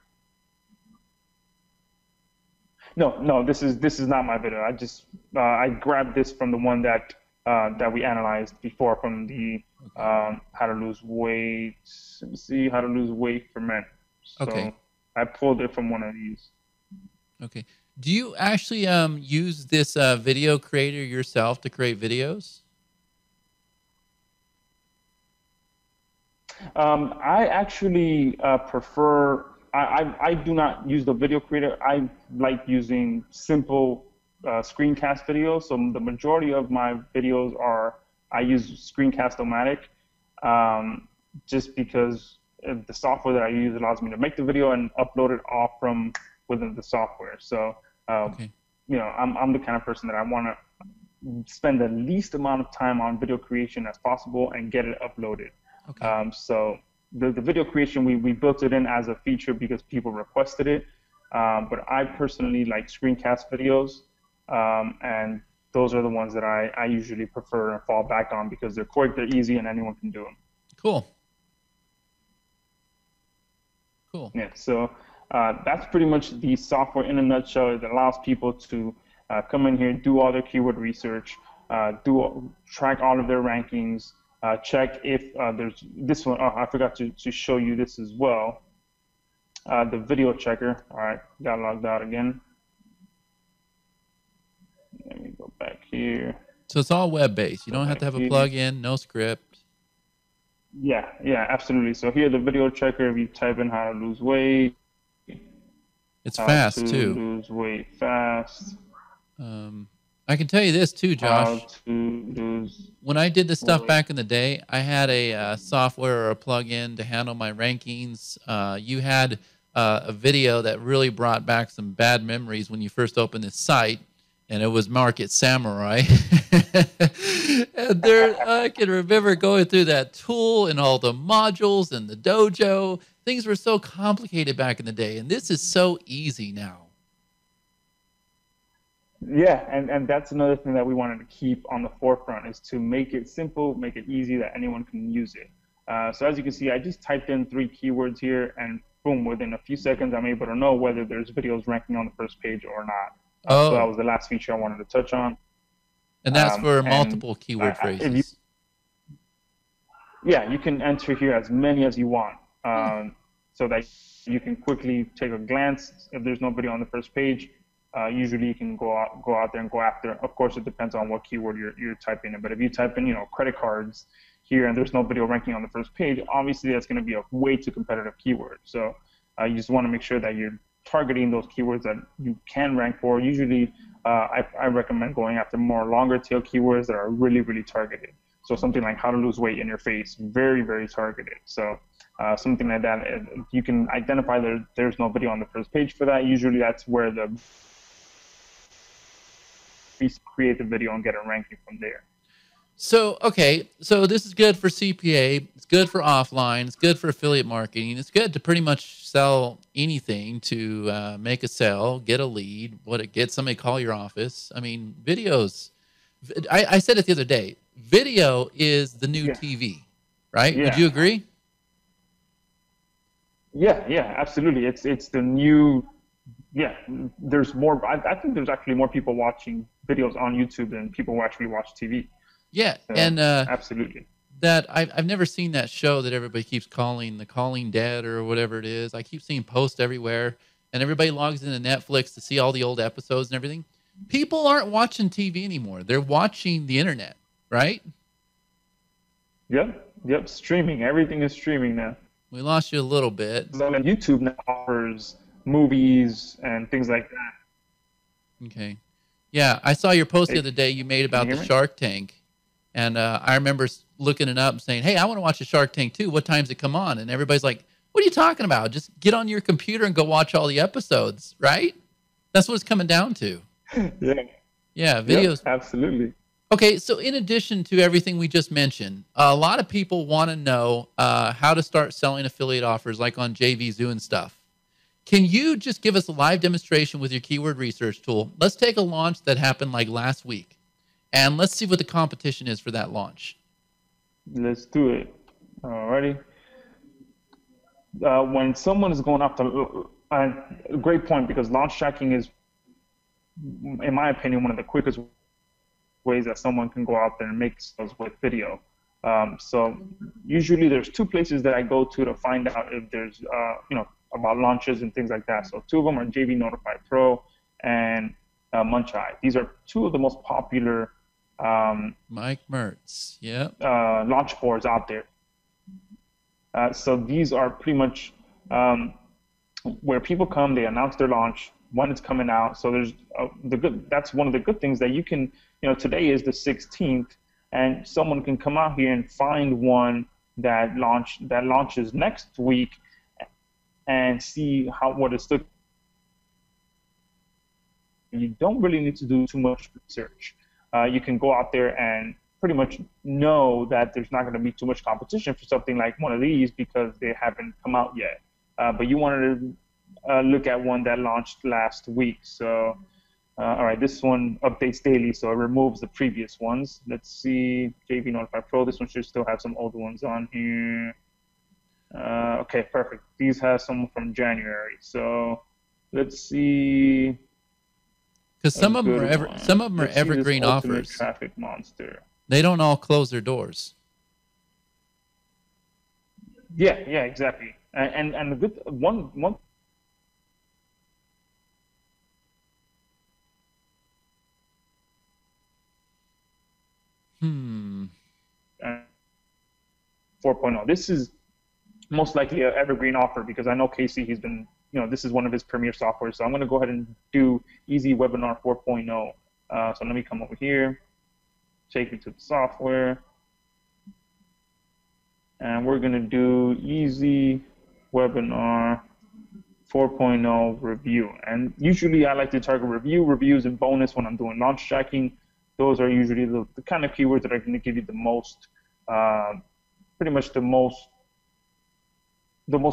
No, this is not my video. I grabbed this from the one that we analyzed before from the Okay. how to lose weight. Let me see how to lose weight for men. Okay. So I pulled it from one of these. Okay. Do you actually use this video creator yourself to create videos? I actually prefer. I do not use the video creator. I like using simple screencast videos. So the majority of my videos are I use Screencast-O-Matic, just because the software that I use allows me to make the video and upload it off from within the software. So Okay. I'm the kind of person that I want to spend the least amount of time on video creation as possible and get it uploaded. Okay. So the video creation, we built it in as a feature because people requested it. But I personally like screencast videos, and those are the ones that I usually prefer and fall back on because they're quick, they're easy, and anyone can do them. Cool. Cool. Yeah, so that's pretty much the software in a nutshell. It allows people to come in here, do all their keyword research, track all of their rankings, check if there's this one. Oh, I forgot to show you this as well. The video checker. All right, got logged out again. Let me go back here. So it's all web-based. You don't have to have a plugin, no script. Yeah, absolutely. So here, the video checker, if you type in how to lose weight. It's fast, too. Lose weight fast. I can tell you this, too, Josh. How to lose when I did this stuff weight. back in the day, I had a software or a plugin to handle my rankings. You had a video that really brought back some bad memories when you first opened this site, and it was Market Samurai. And I can remember going through that tool and all the modules and the dojo. Things were so complicated back in the day, and this is so easy now. Yeah, and that's another thing that we wanted to keep on the forefront is to make it simple, make it easy that anyone can use it. So as you can see, I just typed in 3 keywords here, and boom, within a few seconds, I'm able to know whether there's videos ranking on the first page or not. So that was the last feature I wanted to touch on. And that's for multiple keyword phrases. You can enter here as many as you want, so that you can quickly take a glance. If there's no video on the first page, usually you can go out there and go after. Of course, it depends on what keyword you're typing in. But if you type in, credit cards here, and there's no video ranking on the first page, obviously that's going to be a way too competitive keyword. So you just want to make sure that you're targeting those keywords that you can rank for. Usually, I recommend going after more longer tail keywords that are really, really targeted. So something like how to lose weight in your face, very, very targeted. So something like that, you can identify that there's no video on the first page for that. Usually that's where we create the video and get a ranking from there. So, okay, so this is good for CPA, it's good for offline, it's good for affiliate marketing, it's good to pretty much sell anything to make a sale, get a lead, get somebody call your office. I mean, videos, I said it the other day, video is the new TV, right? Yeah. Would you agree? Yeah, absolutely. It's the new, there's more, I think there's actually more people watching videos on YouTube than people who actually watch TV. Yeah, So, and absolutely. That I've never seen that show that everybody keeps calling The Calling Dead or whatever it is. I keep seeing posts everywhere, and everybody logs into Netflix to see all the old episodes and everything. People aren't watching TV anymore. They're watching the internet, right? Yep. Streaming. Everything is streaming now. We lost you a little bit. So YouTube now offers movies and things like that. Okay. Yeah, I saw your post the other day you made about the Shark Tank. And I remember looking it up and saying, hey, I want to watch the Shark Tank too. What time's it come on? And everybody's like, what are you talking about? Just get on your computer and go watch all the episodes, right? That's what it's coming down to. Yeah, videos. Yep, absolutely. Okay, so in addition to everything we just mentioned, a lot of people want to know how to start selling affiliate offers like on JVZoo and stuff. Can you just give us a live demonstration with your keyword research tool? Let's take a launch that happened like last week. and let's see what the competition is for that launch. Let's do it. Alrighty. When someone is going after, great point, because launch tracking is, in my opinion, one of the quickest ways that someone can go out there and make sales with video. So usually there's two places that I go to find out if there's, about launches and things like that. So two of them are JV Notify Pro and Muncheye. These are two of the most popular Mike Mertz, launch boards out there. So these are pretty much where people come, they announce their launch, when it's coming out. So there's that's one of the good things that you can, today is the 16th, and someone can come out here and find one that launches next week and see what it's looking. You don't really need to do too much research. You can go out there and pretty much know that there's not going to be too much competition for something like one of these because they haven't come out yet. But you wanted to look at one that launched last week. So, all right, this one updates daily, so it removes the previous ones. Let's see, JV Notify Pro. This one should still have some old ones on here. Okay, perfect. These have some from January. So let's see. Because some of them are evergreen offers. Traffic monster. They don't all close their doors. Yeah, exactly. And the good one. 4.0. This is most likely an evergreen offer because I know Casey, he's been, this is one of his premier software. So I'm going to go ahead and do Easy Webinar 4.0. So let me come over here, take me to the software, and we're going to do Easy Webinar 4.0 review. And usually I like to target reviews, and bonus when I'm doing launch tracking. Those are usually the kind of keywords that are going to give you the most, pretty much the most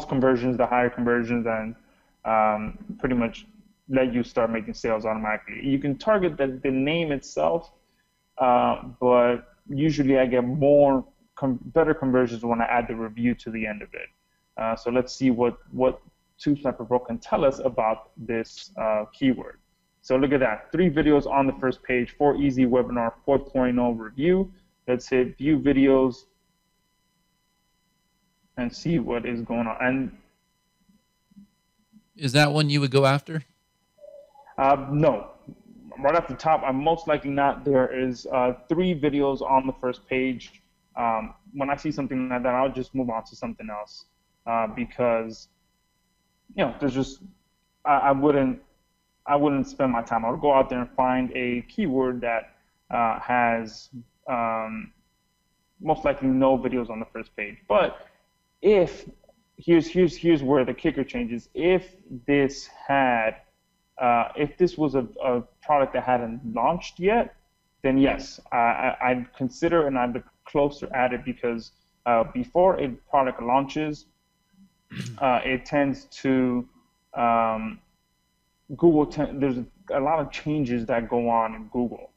conversions, the higher conversions, and pretty much let you start making sales automatically. You can target the name itself, but usually I get better conversions when I add the review to the end of it. So let's see what TubeSniper Pro can tell us about this keyword. So look at that, 3 videos on the first page for Easy Webinar 4.0 review. Let's hit View Videos and see what is going on. And is that one you would go after? No. Right off the top, I'm most likely not. There is 3 videos on the first page. When I see something like that, I'll just move on to something else because, there's just I wouldn't spend my time. I would go out there and find a keyword that has most likely no videos on the first page. But here's where the kicker changes. If this was a product that hadn't launched yet, then yes, I'd consider and I'd look closer at it because before a product launches, it tends to there's a lot of changes that go on in Google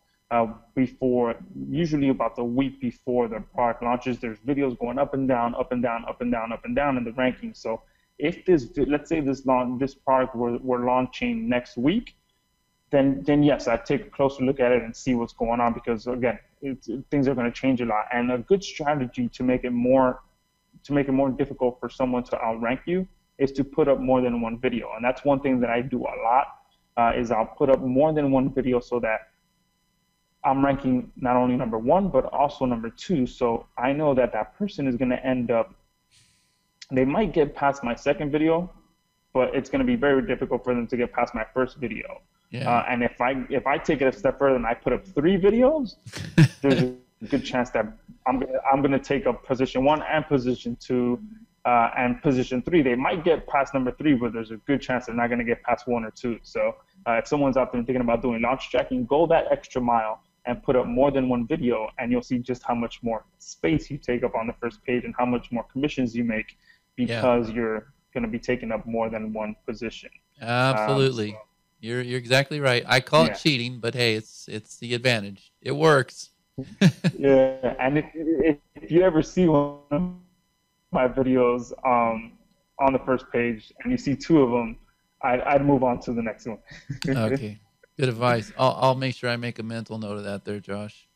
usually about the week before the product launches. There's videos going up and down, up and down, up and down, up and down in the rankings. So if let's say this product we're launching next week, then yes, I'd take a closer look at it and see what's going on because again, things are going to change a lot. And a good strategy to make it more difficult for someone to outrank you is to put up more than one video. And that's one thing that I do a lot, is I'll put up more than one video so that I'm ranking not only number 1, but also number 2. So I know that person is going to end up, they might get past my second video, but it's going to be very difficult for them to get past my first video. Yeah. And if I take it a step further and I put up 3 videos, there's a good chance that I'm going to take up position 1 and position 2 and position 3. They might get past number 3, but there's a good chance they're not going to get past 1 or 2. So if someone's out there thinking about doing launch tracking, go that extra mile and put up more than one video, and you'll see just how much more space you take up on the first page and how much more commissions you make because you're going to be taking up more than one position. Absolutely. You're exactly right. I call it Yeah. cheating, but hey, it's the advantage. It works. Yeah, and if you ever see one of my videos on the first page and you see two of them, I'd move on to the next one. Okay. Good advice. I'll make sure I make a mental note of that there, Josh.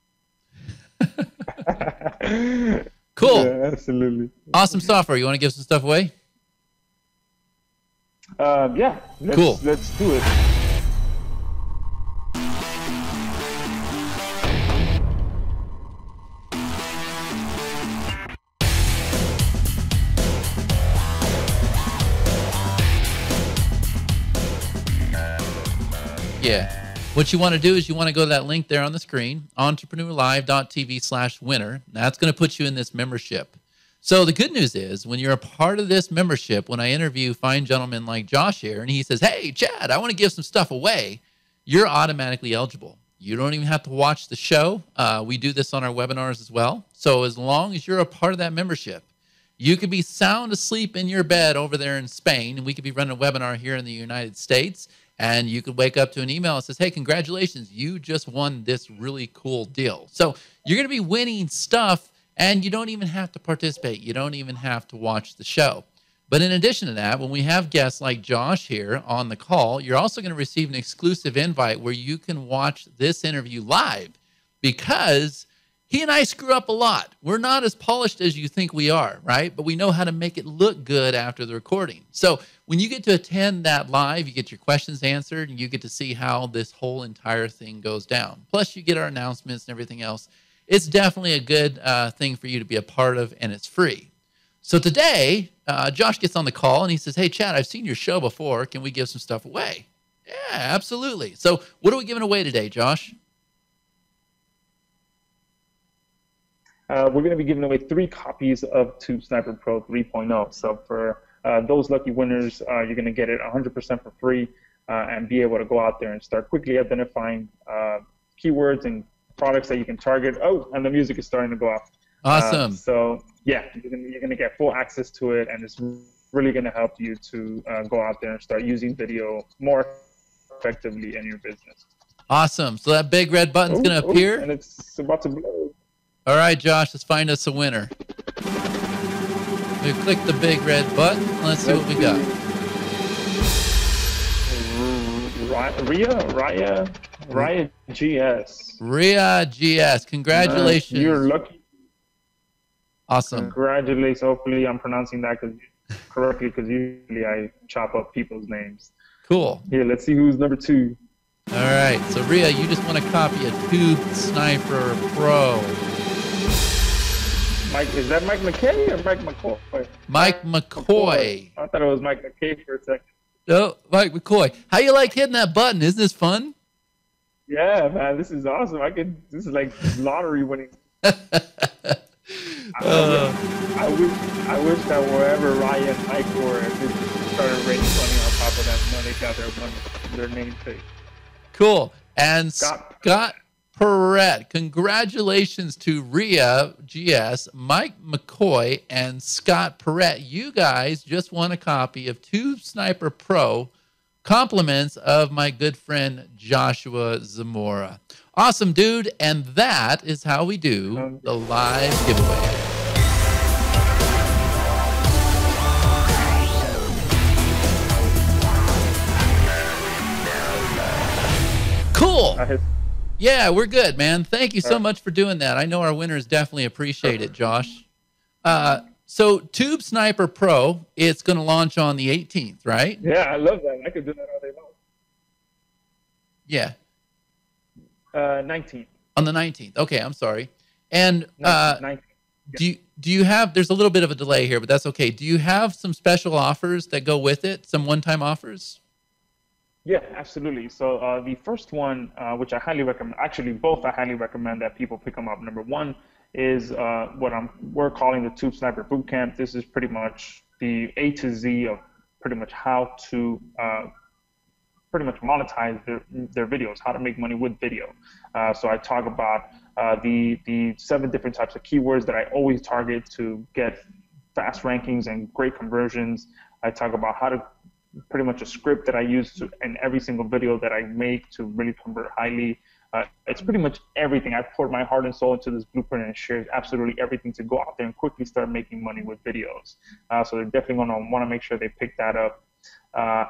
Cool. Yeah, absolutely. Awesome software. You want to give some stuff away? Yeah, Cool. let's do it. Yeah. What you want to do is you want to go to that link there on the screen, entrepreneurlive.tv/winner. That's going to put you in this membership. So the good news is when you're a part of this membership, when I interview fine gentlemen like Josh here, and he says, hey, Chad, I want to give some stuff away, you're automatically eligible. You don't even have to watch the show. We do this on our webinars as well. So as long as you're a part of that membership, you could be sound asleep in your bed over there in Spain, and we could be running a webinar here in the United States, and you could wake up to an email that says, hey, congratulations, you just won this really cool deal. So you're going to be winning stuff, and you don't even have to participate. You don't even have to watch the show. But in addition to that, when we have guests like Josh here on the call, you're also going to receive an exclusive invite where you can watch this interview live, because he and I screw up a lot. We're not as polished as you think we are, right? But we know how to make it look good after the recording. So when you get to attend that live, you get your questions answered, and you get to see how this whole entire thing goes down. Plus, you get our announcements and everything else. It's definitely a good thing for you to be a part of, and it's free. So today, Josh gets on the call, and he says, hey, Chad, I've seen your show before. Can we give some stuff away? Yeah, absolutely. So what are we giving away today, Josh? We're going to be giving away 3 copies of Tube Sniper Pro 3.0. So for those lucky winners, you're going to get it 100% for free and be able to go out there and start quickly identifying keywords and products that you can target. Oh, and the music is starting to go off. Awesome. So yeah, you're going to get full access to it, and it's really going to help you to go out there and start using video more effectively in your business. Awesome. So that big red button's going to appear. And it's about to blow. All right, Josh, let's find us a winner. We click the big red button. Let's see what we got. Raya GS. Rhea GS. Congratulations. You're lucky. Awesome. Congratulations. Hopefully I'm pronouncing that correctly, because usually I chop up people's names. Cool. Here, let's see who's number 2. All right. So, Rhea, you just want to copy a Tube Sniper Pro. Mike, is that Mike McKay or Mike McCoy? Mike McCoy. I thought it was Mike McKay for a second. No, Mike McCoy. How you like hitting that button? Isn't this fun? Yeah, man, this is awesome. This is like lottery winning. I wish that wherever Ryan and Mike were, if they started raising money on top of that money, got their name tag. Cool. And Scott Perret. Congratulations to Rhea GS, Mike McCoy, and Scott Perret. You guys just won a copy of Tube Sniper Pro, compliments of my good friend Joshua Zamora. Awesome, dude. And that is how we do the live giveaway. Cool. Yeah, we're good, man. Thank you so much for doing that. I know our winners definitely appreciate it, Josh. So Tube Sniper Pro, it's going to launch on the 18th, right? Yeah, I love that. I could do that all day long. Yeah. 19th. On the 19th. Okay, I'm sorry. And 19th. do you have, there's a little bit of a delay here, but that's okay. Do you have some special offers that go with it? Some one-time offers? Yeah, absolutely. So the first one, which I highly recommend, actually both I highly recommend that people pick them up. Number one is what we're calling the Tube Sniper Bootcamp. This is pretty much the A to Z of pretty much how to pretty much monetize their videos, how to make money with video. So I talk about the 7 different types of keywords that I always target to get fast rankings and great conversions. I talk about how to pretty much a script that I use in every single video that I make to really convert highly. It's pretty much everything. I poured my heart and soul into this blueprint, and it shares absolutely everything to go out there and quickly start making money with videos. So they're definitely going to want to make sure they pick that up.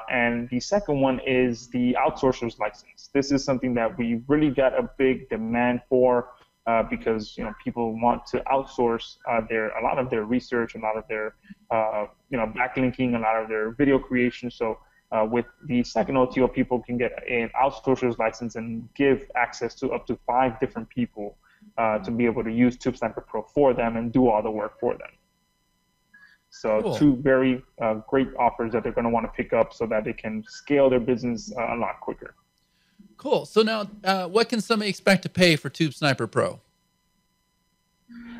And the second one is the outsourcer's license. This is something that we really got a big demand for because people want to outsource a lot of their research, a lot of their backlinking, a lot of their video creation. So with the second OTO, people can get an outsourcer's license and give access to up to 5 different people to be able to use TubeSniper Pro for them and do all the work for them. So cool. 2 very great offers that they're going to want to pick up so that they can scale their business a lot quicker. Cool. So now, what can somebody expect to pay for TubeSniper Pro?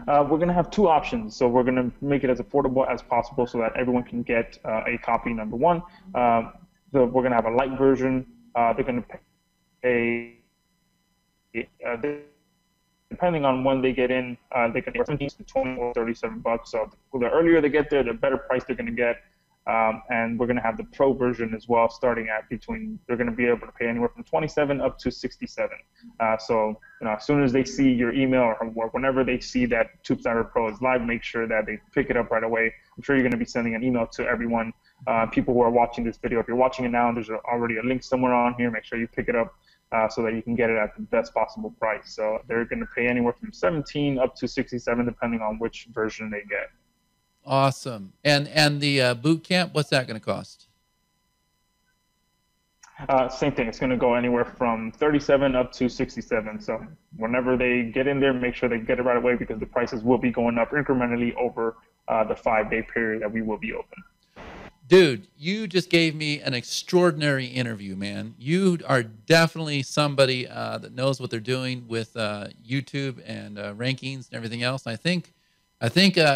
We're going to have 2 options. So we're going to make it as affordable as possible so that everyone can get a copy, number one. So we're going to have a light version. They're going to pay, depending on when they get in, they can get 17 to 20 or 37 bucks. So the earlier they get there, the better price they're going to get. And we're going to have the Pro version as well, starting at they're going to be able to pay anywhere from 27 up to 67. So as soon as they see your email or whenever they see that TubeSniper Pro is live, make sure that they pick it up right away. I'm sure you're going to be sending an email to everyone, people who are watching this video. If you're watching it now, there's already a link somewhere on here. Make sure you pick it up so that you can get it at the best possible price. So they're going to pay anywhere from 17 up to 67, depending on which version they get. Awesome. And the boot camp, what's that going to cost? Same thing. It's going to go anywhere from 37 up to 67. So whenever they get in there, make sure they get it right away because the prices will be going up incrementally over the 5-day period that we will be open. Dude, you just gave me an extraordinary interview, man. You are definitely somebody that knows what they're doing with YouTube and rankings and everything else. I think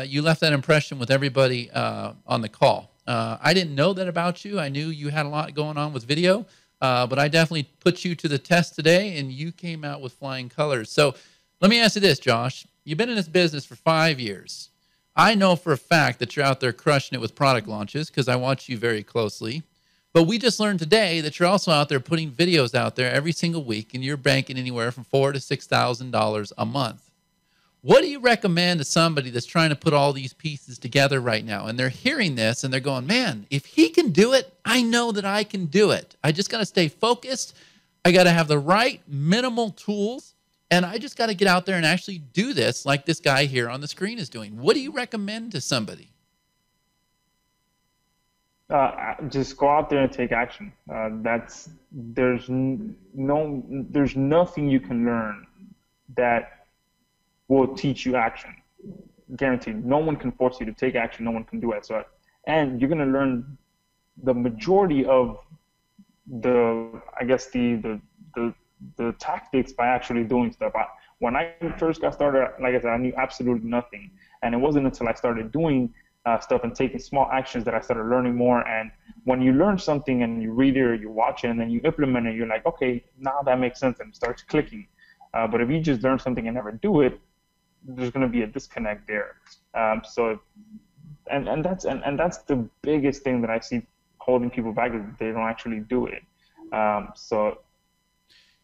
you left that impression with everybody on the call. I didn't know that about you. I knew you had a lot going on with video, but I definitely put you to the test today, and you came out with flying colors. So let me ask you this, Josh. You've been in this business for 5 years. I know for a fact that you're out there crushing it with product launches because I watch you very closely. But we just learned today that you're also out there putting videos out there every single week, and you're banking anywhere from $4,000 to $6,000 a month. What do you recommend to somebody that's trying to put all these pieces together right now? And they're hearing this and they're going, man, if he can do it, I know that I can do it. I just got to stay focused. I got to have the right minimal tools. And I just got to get out there and actually do this like this guy here on the screen is doing. What do you recommend to somebody? Just go out there and take action. There's nothing you can learn that will teach you action. Guaranteed. No one can force you to take action. No one can do it. So, and you're going to learn the majority of the tactics by actually doing stuff. When I first got started, like I said, I knew absolutely nothing. And it wasn't until I started doing stuff and taking small actions that I started learning more. And when you learn something and you read it or you watch it and then you implement it, you're like, okay, now that makes sense, and it starts clicking. But if you just learn something and never do it, there's going to be a disconnect there. That's the biggest thing that I see holding people back, is they don't actually do it. So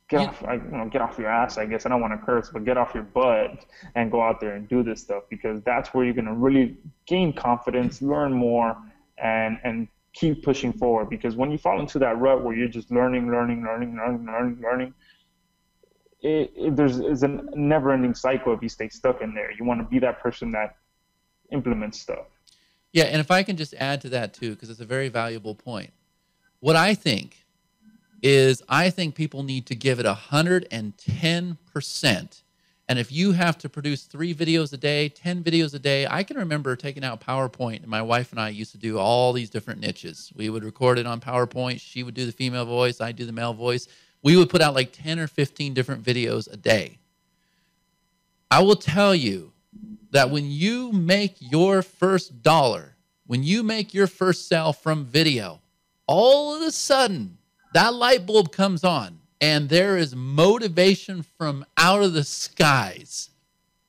get off your ass, I guess. I don't want to curse, but get off your butt and go out there and do this stuff, because that's where you're going to really gain confidence, learn more, and keep pushing forward. Because when you fall into that rut where you're just learning, it's a never-ending cycle if you stay stuck in there. You want to be that person that implements stuff. Yeah, and if I can just add to that too, because it's a very valuable point. What I think is, I think people need to give it 110%. And if you have to produce 3 videos a day, 10 videos a day, I can remember taking out PowerPoint, and my wife and I used to do all these different niches. We would record it on PowerPoint. She would do the female voice. I'd do the male voice. We would put out like 10 or 15 different videos a day. I will tell you that when you make your first dollar, when you make your first sale from video, all of a sudden, that light bulb comes on, and there is motivation from out of the skies,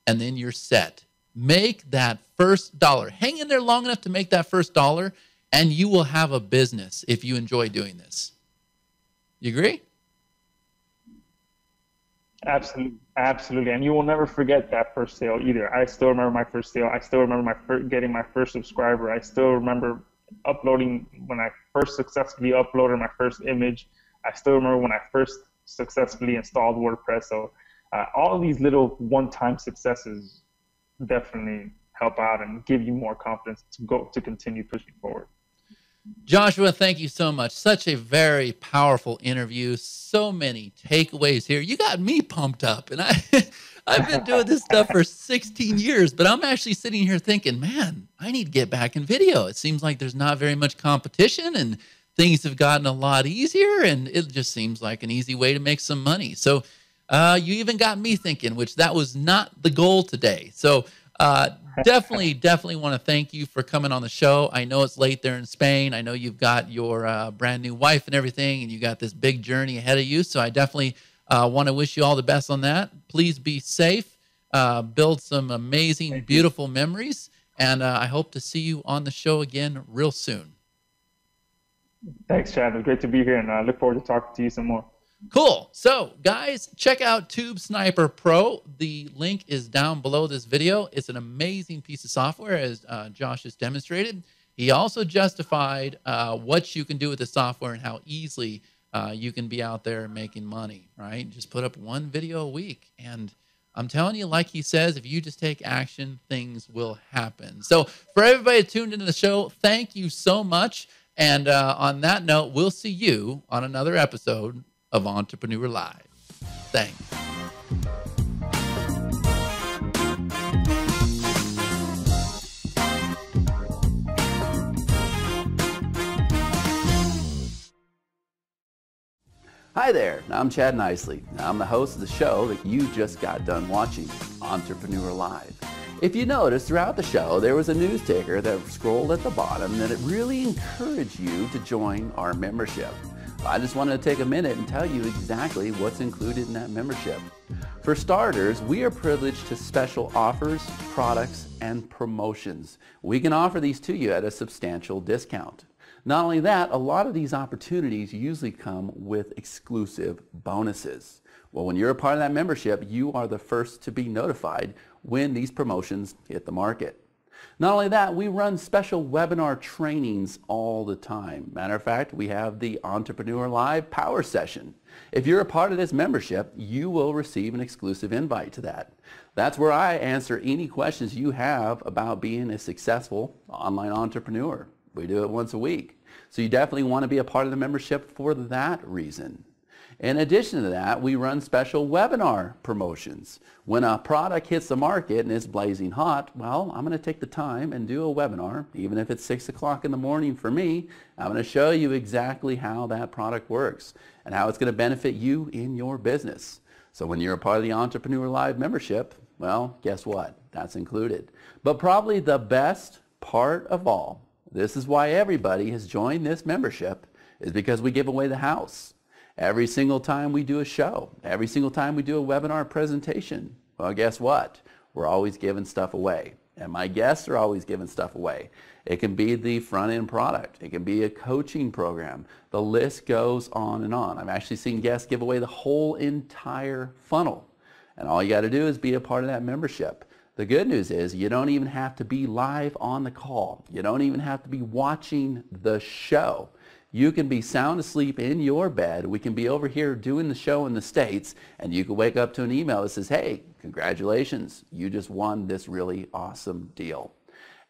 and then you're set. Make that first dollar. Hang in there long enough to make that first dollar, and you will have a business if you enjoy doing this. You agree? Absolutely, absolutely, and you will never forget that first sale either. I still remember my first sale. I still remember getting my first subscriber. I still remember uploading when I first successfully uploaded my first image. I still remember when I first successfully installed WordPress. So all of these little one-time successes definitely help out and give you more confidence to continue pushing forward. Joshua, thank you so much. Such a very powerful interview. So many takeaways here. You got me pumped up. And I've been doing this stuff for 16 years, but I'm actually sitting here thinking, man, I need to get back in video. It seems like there's not very much competition and things have gotten a lot easier, and it just seems like an easy way to make some money. So you even got me thinking, which that was not the goal today. So definitely want to thank you for coming on the show. I know it's late there in Spain. I know you've got your brand new wife and everything, and you got this big journey ahead of you. So I definitely want to wish you all the best on that. Please be safe, build some amazing, beautiful memories, and I hope to see you on the show again real soon. Thanks, Chad. It was great to be here, and I look forward to talking to you some more. Cool. So, guys, check out Tube Sniper Pro. The link is down below this video. It's an amazing piece of software, as Josh has demonstrated. He also justified what you can do with the software and how easily you can be out there making money, right? Just put up one video a week. And I'm telling you, like he says, if you just take action, things will happen. So, for everybody tuned into the show, thank you so much. And on that note, we'll see you on another episode of Entrepreneur Live. Thanks. Hi there, I'm Chad Nicely. I'm the host of the show that you just got done watching, Entrepreneur Live. If you notice, throughout the show, there was a news ticker that scrolled at the bottom that it really encouraged you to join our membership. I just wanted to take a minute and tell you exactly what's included in that membership. For starters, we are privileged to special offers, products, and promotions. We can offer these to you at a substantial discount. Not only that, a lot of these opportunities usually come with exclusive bonuses. Well, when you're a part of that membership, you are the first to be notified when these promotions hit the market. Not only that, we run special webinar trainings all the time. Matter of fact, we have the Entrepreneur Live Power Session. If you're a part of this membership, you will receive an exclusive invite to that. That's where I answer any questions you have about being a successful online entrepreneur. We do it once a week. So you definitely want to be a part of the membership for that reason. In addition to that, we run special webinar promotions. When a product hits the market and it's blazing hot, well, I'm going to take the time and do a webinar, even if it's 6 o'clock in the morning for me. I'm going to show you exactly how that product works and how it's going to benefit you in your business. So when you're a part of the Entrepreneur Live membership, well, guess what? That's included. But probably the best part of all, this is why everybody has joined this membership, is because we give away the house. Every single time we do a show, every single time we do a webinar presentation, well, guess what? We're always giving stuff away. And my guests are always giving stuff away. It can be the front-end product. It can be a coaching program. The list goes on and on. I've actually seen guests give away the whole entire funnel. And all you got to do is be a part of that membership. The good news is you don't even have to be live on the call. You don't even have to be watching the show. You can be sound asleep in your bed. We can be over here doing the show in the States, and you can wake up to an email that says, hey, congratulations, you just won this really awesome deal.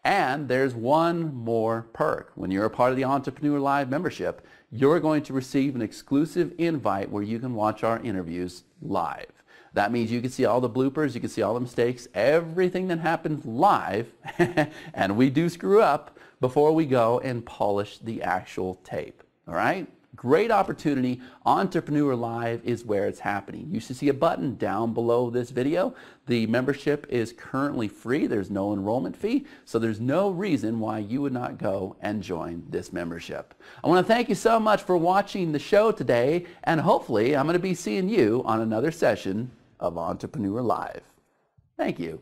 And there's one more perk. When you're a part of the Entrepreneur Live membership, you're going to receive an exclusive invite where you can watch our interviews live. That means you can see all the bloopers, you can see all the mistakes, everything that happens live, and we do screw up before we go and polish the actual tape. All right? Great opportunity. Entrepreneur Live is where it's happening. You should see a button down below this video. The membership is currently free. There's no enrollment fee, so there's no reason why you would not go and join this membership. I want to thank you so much for watching the show today, and hopefully I'm going to be seeing you on another session of Entrepreneur Live. Thank you.